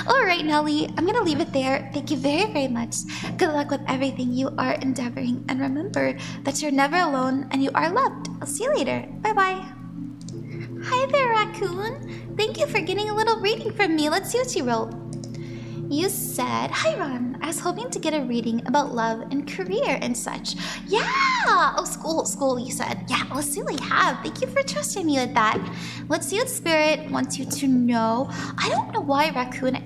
all right, Nellie, I'm going to leave it there. Thank you very, very much. Good luck with everything you are endeavoring. And remember that you're never alone and you are loved. I'll see you later. Bye-bye. Hi there, Racoon. Thank you for getting a little reading from me. Let's see what you wrote. You said, hi Ron, I was hoping to get a reading about love and career and such. Yeah! Oh, school, you said. Yeah, let's see what you have. Thank you for trusting me with that. Let's see what Spirit wants you to know. I don't know why, Racoon.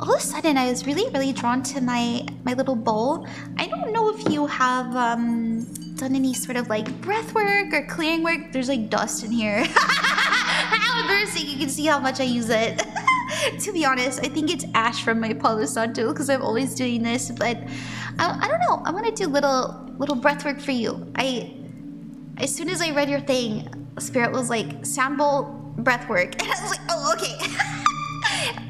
All of a sudden, I was really, really drawn to my little bowl. I don't know if you have done any sort of like breath work or clearing work. There's like dust in here. How embarrassing. You can see how much I use it. To be honest, I think it's ash from my Palo Santo because I'm always doing this, but I don't know. I want to do little breath work for you. As soon as I read your thing, Spirit was like, sound bowl, breath work. And I was like, oh, okay.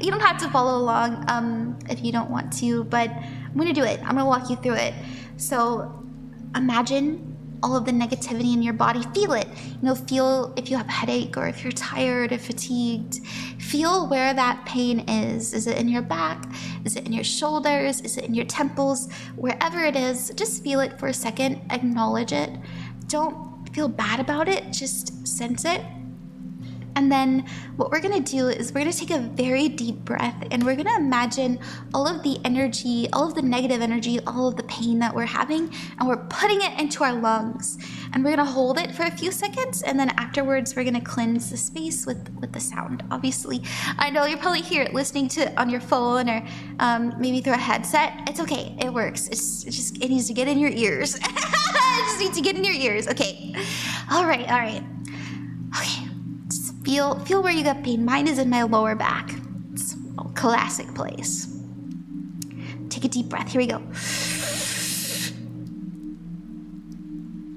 You don't have to follow along if you don't want to, but I'm going to do it. I'm going to walk you through it. So imagine all of the negativity in your body. Feel it. Feel if you have a headache or if you're tired or fatigued. Feel where that pain is. Is it in your back? Is it in your shoulders? Is it in your temples? Wherever it is, just feel it for a second. Acknowledge it. Don't feel bad about it. Just sense it. And then what we're gonna do is we're gonna take a very deep breath and we're gonna imagine all of the energy, all of the negative energy, all of the pain that we're having, and we're putting it into our lungs. And we're gonna hold it for a few seconds, and then afterwards we're gonna cleanse the space with the sound. Obviously, I know you're probably here listening to it on your phone or maybe through a headset. It's okay, it works. It needs to get in your ears. It just needs to get in your ears. Okay. All right. Okay. Feel where you got pain. Mine is in my lower back. It's a classic place. Take a deep breath. Here we go.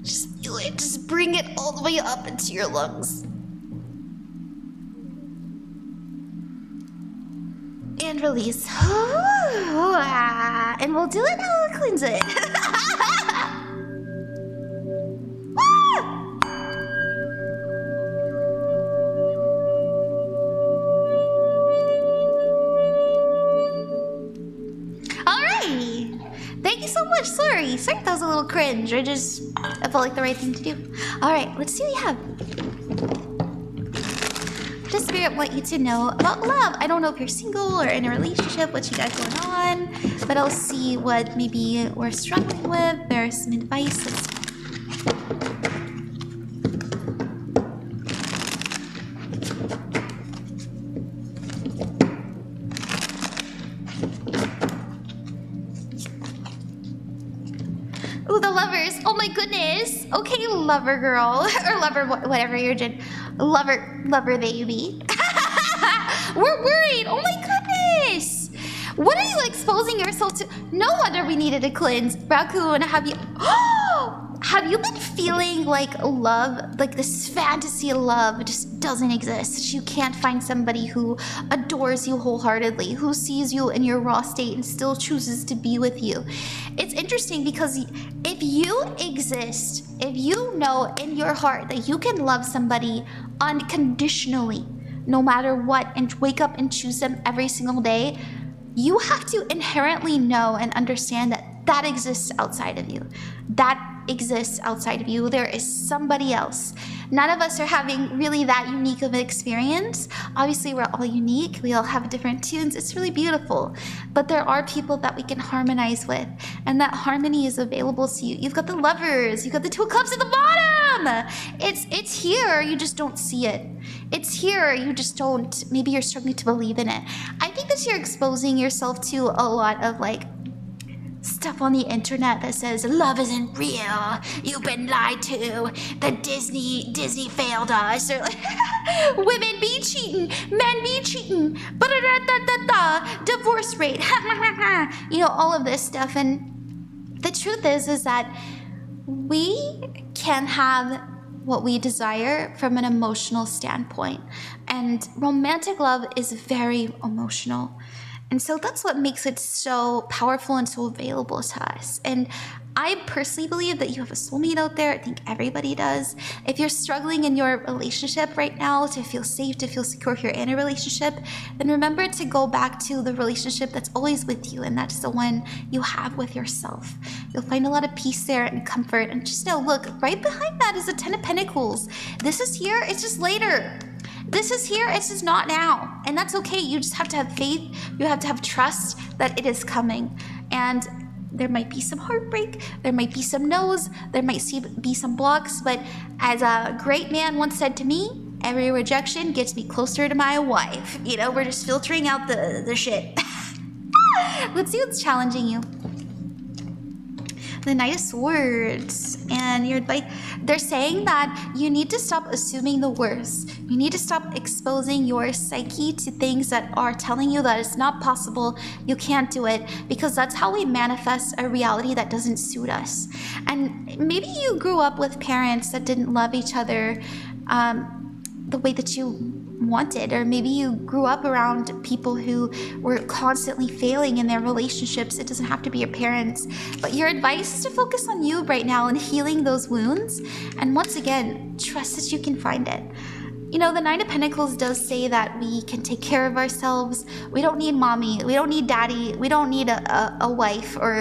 Just feel it. Just bring it all the way up into your lungs. And release. And we'll do it now. We'll cleanse it. Thank you so much. Sorry, that was a little cringe. I felt like the right thing to do. All right, let's see what we have. The spirit want you to know about love. I don't know if you're single or in a relationship, what you got going on, but I'll see what maybe we're struggling with. There's some advice. Ooh, the lovers. Oh my goodness. Okay, lover girl. Or lover, whatever your lover baby. We're worried. Oh my goodness. What are you exposing yourself to? No wonder we needed a cleanse. Racoon, have you been feeling like love, like this fantasy of love just doesn't exist? You can't find somebody who adores you wholeheartedly, who sees you in your raw state and still chooses to be with you. It's interesting because if you exist, if you know in your heart that you can love somebody unconditionally, no matter what, and wake up and choose them every single day, you have to inherently know and understand that exists outside of you. That exists outside of you. There is somebody else. None of us are having really that unique of an experience. Obviously, we're all unique. We all have different tunes. It's really beautiful. But there are people that we can harmonize with, and that harmony is available to you. You've got the lovers. You've got the 2 of cups at the bottom. It's here. You just don't see it. It's here. You just don't. Maybe you're struggling to believe in it. I think that you're exposing yourself to a lot of stuff on the internet that says love isn't real, you've been lied to, that Disney failed us, or women be cheating, men be cheating, divorce rate, all of this stuff. And the truth is that we can have what we desire from an emotional standpoint, and romantic love is very emotional. And so that's what makes it so powerful and so available to us. And I personally believe that you have a soulmate out there. I think everybody does. If you're struggling in your relationship right now to feel safe, to feel secure if you're in a relationship, then remember to go back to the relationship that's always with you, and that's the one you have with yourself. You'll find a lot of peace there and comfort. And just know, look, right behind that is the 10 of Pentacles. This is here, it's just later. This is here, it's just not now. And that's okay. You just have to have faith. You have to have trust that it is coming. And there might be some heartbreak. There might be some no's. There might be some blocks. But as a great man once said to me, every rejection gets me closer to my wife. We're just filtering out the shit. Let's see what's challenging you. The Knight of Swords, and you're they're saying that you need to stop assuming the worst. You need to stop exposing your psyche to things that are telling you that it's not possible, you can't do it, because that's how we manifest a reality that doesn't suit us. And maybe you grew up with parents that didn't love each other the way that you wanted, or maybe you grew up around people who were constantly failing in their relationships. It doesn't have to be your parents, but your advice is to focus on you right now and healing those wounds. And once again, trust that you can find it. You know, the Nine of Pentacles does say that we can take care of ourselves. We don't need mommy. We don't need daddy. We don't need a wife, or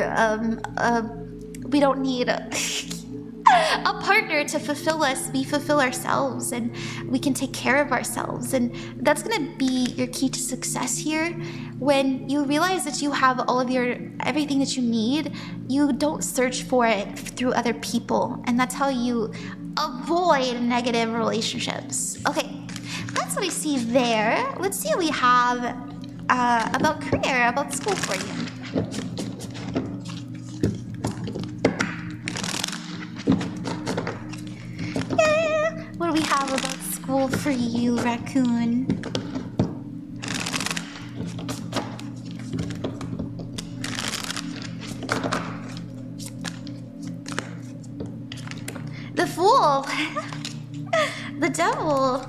we don't need a partner to fulfill us. We fulfill ourselves, and we can take care of ourselves. And that's going to be your key to success here. When you realize that you have all of everything that you need, you don't search for it through other people. And that's how you avoid negative relationships. Okay, that's what I see there. Let's see what we have about career, about school for you. What do we have about school for you, Racoon? The Fool. The Devil.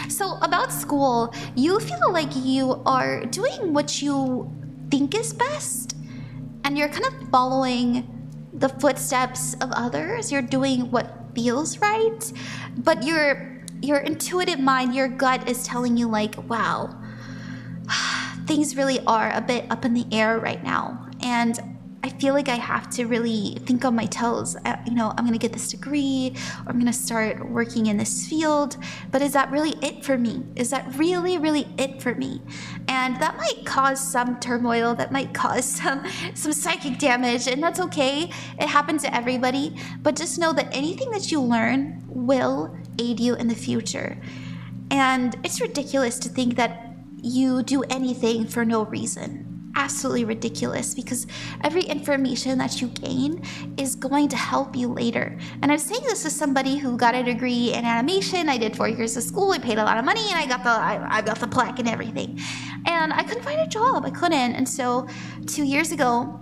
So about school, you feel like you are doing what you think is best, and you're kind of following the footsteps of others. You're doing what feels right, but your intuitive mind, your gut is telling you like, wow, things really are a bit up in the air right now, and I feel like I have to really think on my toes. You know, I'm gonna get this degree, or I'm gonna start working in this field, but is that really it for me? Is that really it for me? And that might cause some turmoil, that might cause some psychic damage, and that's okay. It happens to everybody, but just know that anything that you learn will aid you in the future. And it's ridiculous to think that you do anything for no reason. Absolutely ridiculous, because every information that you gain is going to help you later. And I'm saying this as somebody who got a degree in animation. I did 4 years of school. I paid a lot of money, and I got the plaque and everything. And I couldn't find a job. I couldn't. And so 2 years ago,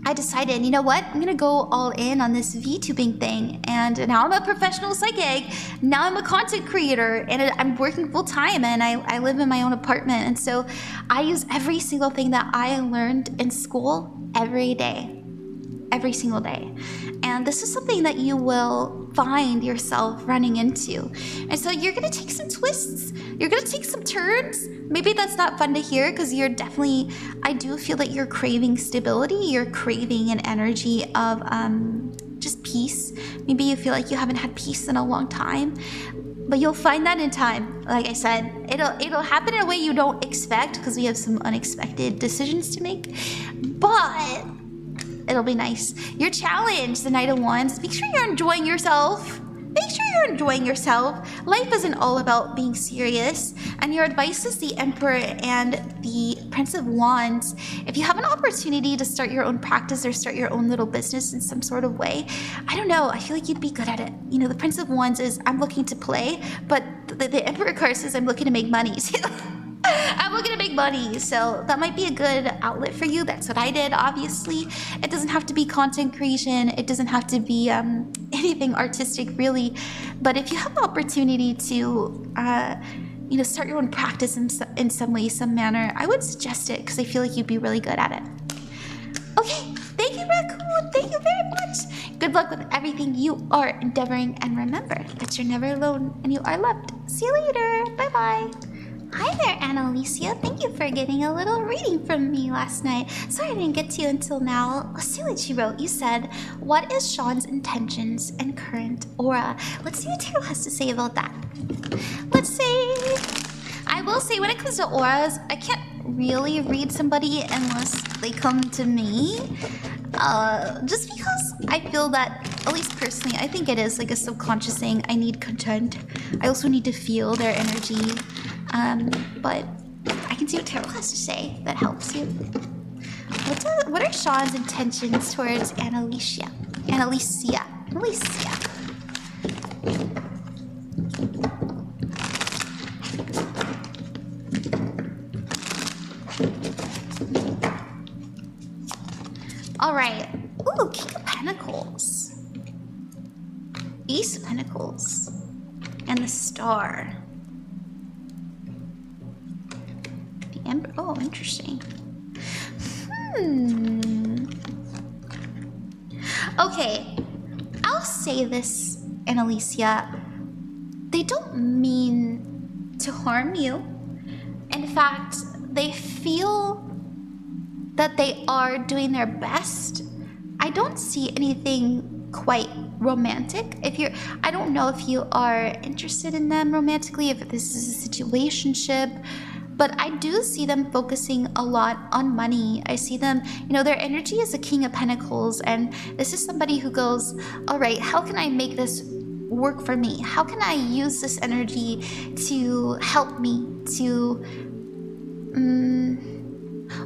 I decided, you know what? I'm gonna go all in on this VTubing thing, and now I'm a professional psychic. Now I'm a content creator, and I'm working full time, and I live in my own apartment. And so I use every single thing that I learned in school every day, every single day. And this is something that you will find yourself running into. And so you're gonna take some twists, you're gonna take some turns. Maybe that's not fun to hear, because you're definitely, I do feel that you're craving stability, you're craving an energy of just peace. Maybe you feel like you haven't had peace in a long time, but you'll find that in time. Like I said, it'll happen in a way you don't expect, because we have some unexpected decisions to make, but it'll be nice. Your challenge, the Knight of Wands, make sure you're enjoying yourself. Make sure you're enjoying yourself. Life isn't all about being serious. And your advice is the Emperor and the Prince of Wands. If you have an opportunity to start your own practice or start your own little business in some sort of way, I don't know, I feel like you'd be good at it. You know, the Prince of Wands is, I'm looking to play, but the Emperor card says I'm looking to make money. I'm looking to make money, so that might be a good outlet for you. That's what I did, obviously. It doesn't have to be content creation. It doesn't have to be anything artistic, really. But if you have the opportunity to, start your own practice in some way, some manner, I would suggest it, because I feel like you'd be really good at it. Okay, thank you, Racoon. Thank you very much. Good luck with everything you are endeavoring, and remember that you're never alone and you are loved. See you later. Bye-bye. Hi there, Analicia. Thank you for getting a little reading from me last night. Sorry I didn't get to you until now. Let's see what you wrote. You said, what is Sean's intentions and current aura? Let's see what Tarot has to say about that. Let's see. I will say, when it comes to auras, I can't really read somebody unless they come to me. Just because I feel that, at least personally, I think it is like a subconscious thing. I need content. I also need to feel their energy. But I can see what Tarot has to say that helps you. What are Sean's intentions towards Analicia? Analicia. All right. Ooh, King of Pentacles. Ace of Pentacles. And the Star. Amber. Oh, interesting. Okay, I'll say this, Analicia. They don't mean to harm you. In fact, they feel that they are doing their best. I don't see anything quite romantic. I don't know if you are interested in them romantically, if this is a situationship, but I do see them focusing a lot on money. I see them, their energy is a King of Pentacles, and this is somebody who goes, all right, how can I make this work for me? How can I use this energy to help me to,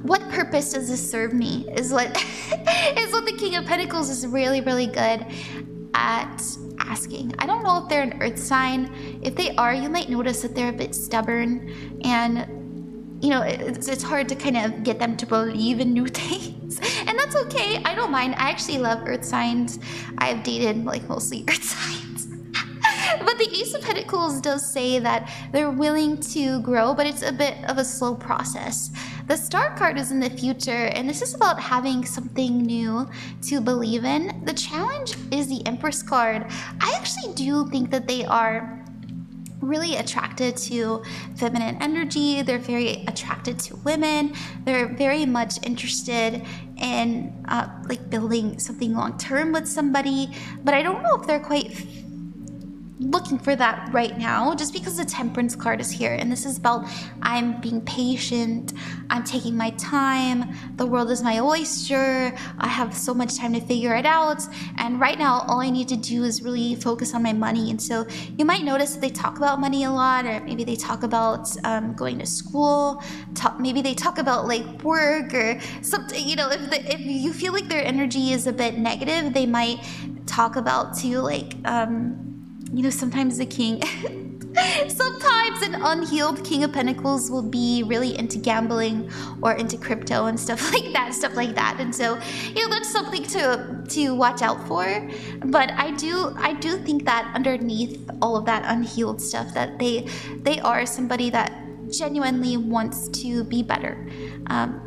what purpose does this serve me is what the King of Pentacles is really, really good at asking. I don't know if they're an earth sign. If they are, you might notice that they're a bit stubborn, and it's hard to kind of get them to believe in new things, and that's okay. I don't mind. I actually love earth signs. I've dated mostly earth signs. But the Ace of Pentacles does say that they're willing to grow, but it's a bit of a slow process. The Star card is in the future, and this is about having something new to believe in. The challenge is the Empress card. I actually do think that they are really attracted to feminine energy. They're very attracted to women. They're very much interested in building something long-term with somebody, but I don't know if they're quite looking for that right now, just because the Temperance card is here, and this is about I'm being patient, I'm taking my time, the world is my oyster, I have so much time to figure it out, and right now all I need to do is really focus on my money. And so you might notice that they talk about money a lot, or maybe they talk about going to school, maybe they talk about work or something. If you feel like their energy is a bit negative, they might talk about too sometimes sometimes an unhealed King of Pentacles will be really into gambling or into crypto and stuff like that. And so, that's something to watch out for. But I do think that underneath all of that unhealed stuff, that they are somebody that genuinely wants to be better.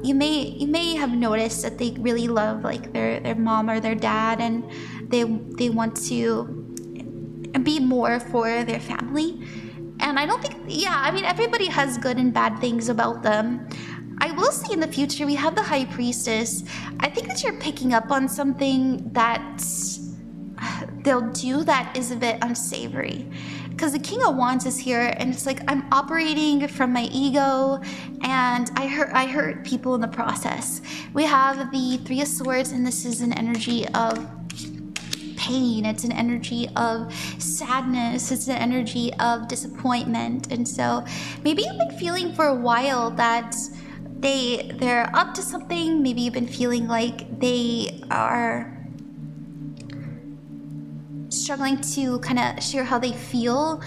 You may have noticed that they really love their mom or their dad, and they want to be more for their family. And I don't think, everybody has good and bad things about them. I will say in the future, we have the High Priestess. I think that you're picking up on something that they'll do that is a bit unsavory. Because the King of Wands is here, and it's I'm operating from my ego, and I hurt people in the process. We have the Three of Swords, and this is an energy of pain. It's an energy of sadness. It's an energy of disappointment. And so maybe you've been feeling for a while that they're up to something. Maybe you've been feeling like they are struggling to kind of share how they feel.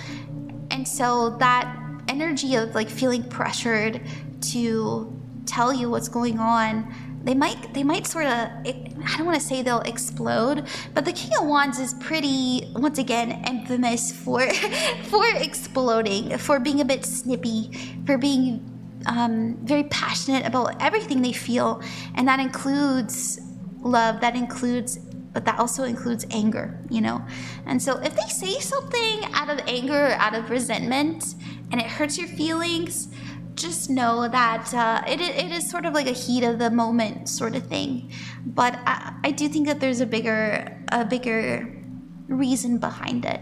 And so that energy of feeling pressured to tell you what's going on, they might sort of, I don't want to say they'll explode, but the King of Wands is pretty, once again, infamous for exploding, for being a bit snippy, for being very passionate about everything they feel, and that includes love, but that also includes anger, And so if they say something out of anger or out of resentment and it hurts your feelings, just know that it is sort of like a heat of the moment sort of thing. But I do think that there's a bigger reason behind it.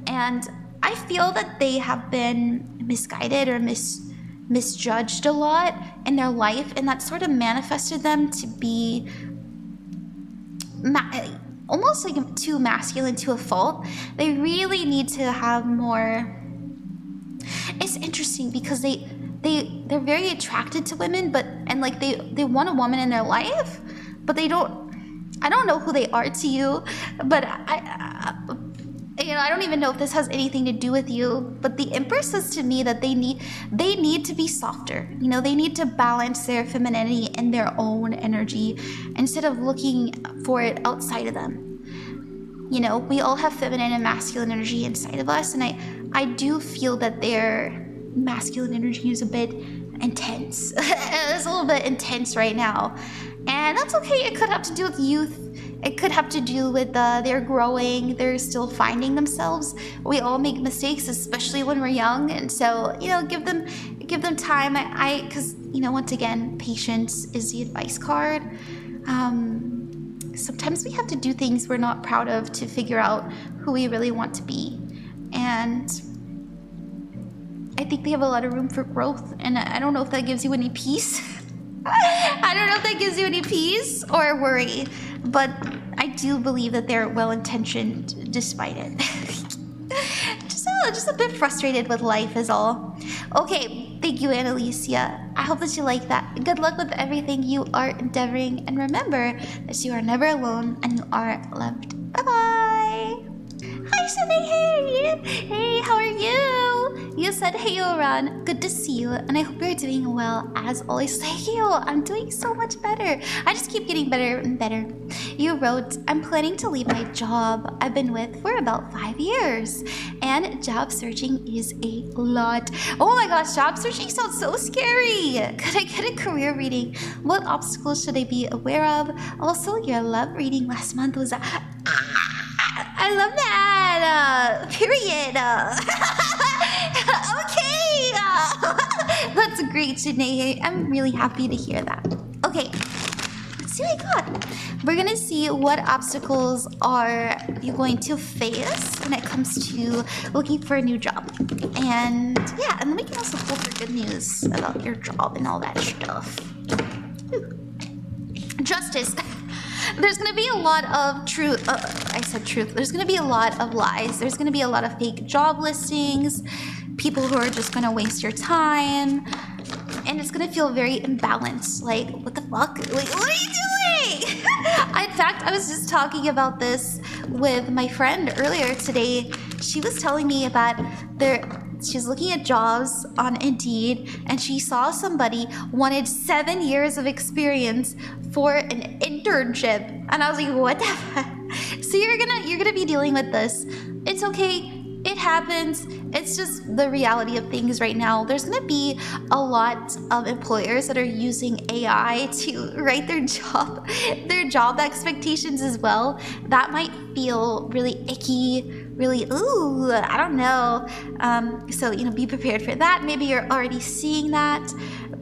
And I feel that they have been misguided or misjudged a lot in their life, and that sort of manifested them to be almost too masculine to a fault. They really need to have more. It's interesting because they're very attracted to women, and they want a woman in their life, but I don't know who they are to you, but I don't even know if this has anything to do with you, but the Empress says to me that they need to be softer. They need to balance their femininity in their own energy instead of looking for it outside of them. We all have feminine and masculine energy inside of us, and I do feel that their masculine energy is a bit intense. It's a little bit intense right now. And that's okay. It could have to do with youth. It could have to do with they're growing, they're still finding themselves. We all make mistakes, especially when we're young. And so, give them time. Because, once again, patience is the advice card. Sometimes we have to do things we're not proud of to figure out who we really want to be. And I think they have a lot of room for growth. And I don't know if that gives you any peace. I don't know if that gives you any peace or worry, but I do believe that they're well-intentioned despite it. just a bit frustrated with life is all. Okay, thank you, Analicia. I hope that you like that. Good luck with everything you are endeavoring, and remember that you are never alone and you are loved. Bye-bye. Hi, Shenayhey! Hey, how are you? You said hey, Oran. Good to see you, and I hope you're doing well as always. Thank you. I'm doing so much better. I just keep getting better and better. You wrote, I'm planning to leave my job I've been with for about 5 years, and job searching is a lot. Oh my gosh, job searching sounds so scary. Could I get a career reading? What obstacles should I be aware of? Also, your love reading last month was I love that. Period. Okay. That's great, Shenayhey. I'm really happy to hear that. Okay. Let's see what I got. We're going to see what obstacles are you going to face when it comes to looking for a new job. And yeah, and then we can also pull for good news about your job and all that stuff. Ooh. Justice. There's going to be a lot of truth. I said truth. There's going to be a lot of lies. There's going to be a lot of fake job listings, people who are just going to waste your time. And it's going to feel very imbalanced. Like, what the fuck? Like, what are you doing? In fact, I was just talking about this with my friend earlier today. She was telling me about she's looking at jobs on Indeed, and she saw somebody wanted 7 years of experience for an internship, and I was like, what the fuck? So you're gonna be dealing with this. It's okay. It happens. It's just the reality of things right now. There's gonna be a lot of employers that are using AI to write their job expectations as well. That might feel really icky, really, ooh, I don't know. So, be prepared for that. Maybe you're already seeing that.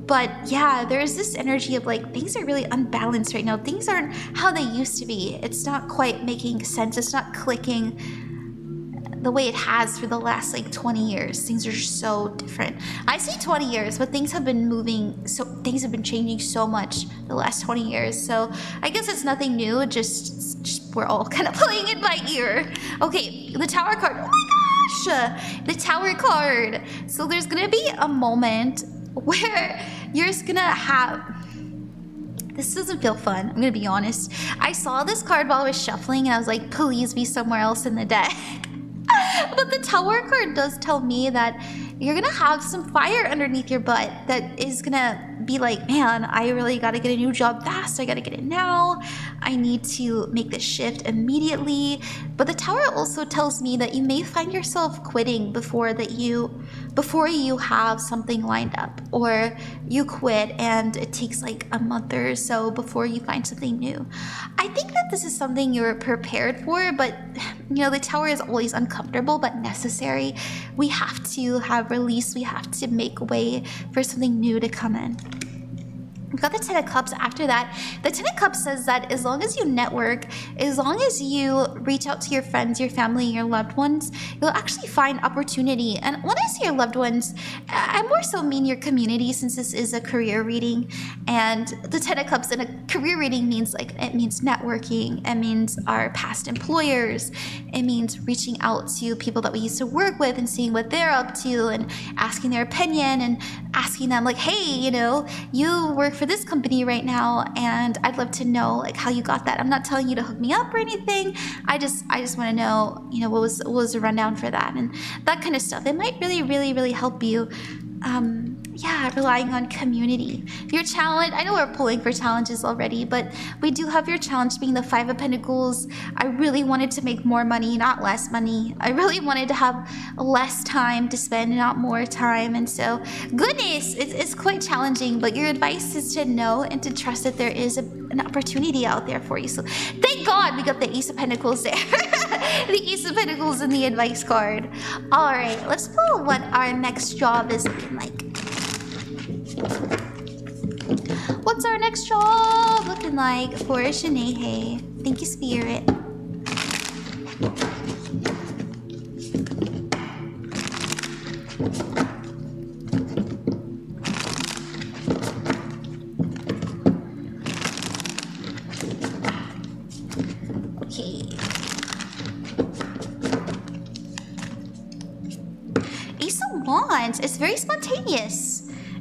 But yeah, there's this energy of like, things are really unbalanced right now. Things aren't how they used to be. It's not quite making sense. It's not clicking the way it has for the last 20 years. Things are so different. I say 20 years, but things have been moving, so things have been changing so much the last 20 years. So I guess it's nothing new, just we're all kind of playing it by ear. Okay, the Tower card. Oh my gosh, the Tower card. So there's gonna be a moment where you're just gonna have, this doesn't feel fun, I'm gonna be honest. I saw this card while I was shuffling and I was like, please be somewhere else in the deck. But the Tower card does tell me that you're gonna have some fire underneath your butt that is gonna be like, man, I really gotta get a new job fast. I gotta get it now. I need to make this shift immediately. But the Tower also tells me that you may find yourself quitting before you have something lined up, or you quit and it takes a month or so before you find something new. I think that this is something you're prepared for, but the Tower is always uncomfortable but necessary. We have to have release. We have to make way for something new to come in. We've got the Ten of Cups after that. The Ten of Cups says that as long as you network, as long as you reach out to your friends, your family, your loved ones, you'll actually find opportunity. And when I say your loved ones, I more so mean your community, since this is a career reading. And the Ten of Cups in a career reading means it means networking. It means our past employers. It means reaching out to people that we used to work with and seeing what they're up to and asking their opinion and asking them hey, you work for this company right now, and I'd love to know how you got that. I'm not telling you to hook me up or anything. I just want to know, what was the rundown for that and that kind of stuff. It might really, really, really help you. yeah, relying on community. Your challenge, I know we're pulling for challenges already, but we do have your challenge being the Five of Pentacles. I really wanted to make more money, not less money. I really wanted to have less time to spend, not more time. And so, goodness, it's quite challenging, but your advice is to know and to trust that there is an opportunity out there for you. So thank God we got the Ace of Pentacles there. The Ace of Pentacles in the advice card. All right, let's pull what our next job is looking like. What's our next job looking like for Shenayhey? Thank you, Spirit. Okay. Ace of Wands. It's very spontaneous.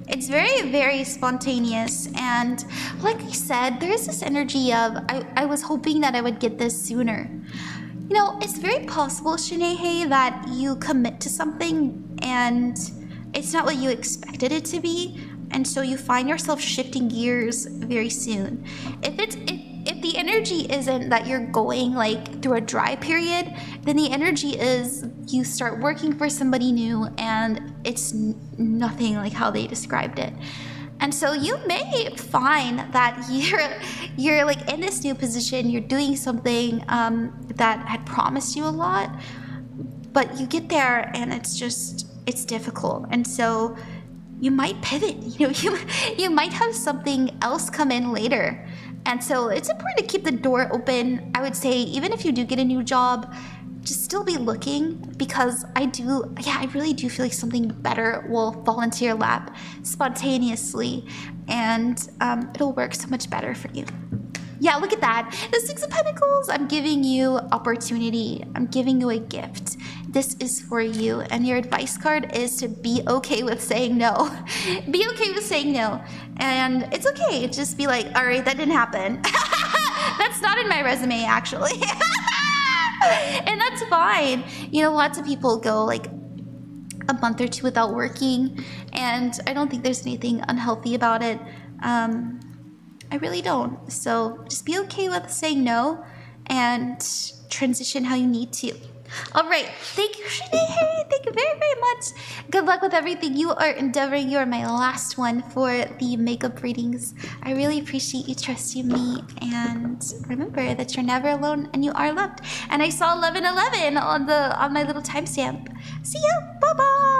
It's very, very spontaneous, and like I said, there's this energy of I was hoping that I would get this sooner. You know, it's very possible, Shenayhey, that you commit to something and it's not what you expected it to be, and so you find yourself shifting gears very soon. If the energy isn't that you're going like through a dry period, then the energy is you start working for somebody new and it's nothing like how they described it. And so you may find that you're like in this new position, you're doing something that had promised you a lot, but you get there and it's difficult. And so you might pivot, you might have something else come in later. And so it's important to keep the door open. I would say even if you do get a new job, just still be looking, because I really do feel like something better will fall into your lap spontaneously, and it'll work so much better for you. Yeah, look at that. The Six of Pentacles. I'm giving you opportunity. I'm giving you a gift. This is for you. And your advice card is to be okay with saying no. Be okay with saying no. And it's okay. Just be like, all right, that didn't happen. That's not in my resume, actually. And that's fine. You know, lots of people go like a month or two without working, and I don't think there's anything unhealthy about it. I really don't. So just be okay with saying no and transition how you need to. All right. Thank you, Shenayhey. Thank you very, very much. Good luck with everything you are endeavoring. You are my last one for the makeup readings. I really appreciate you trusting me. And remember that you're never alone and you are loved. And I saw 1111 on my little timestamp. See ya. Bye-bye.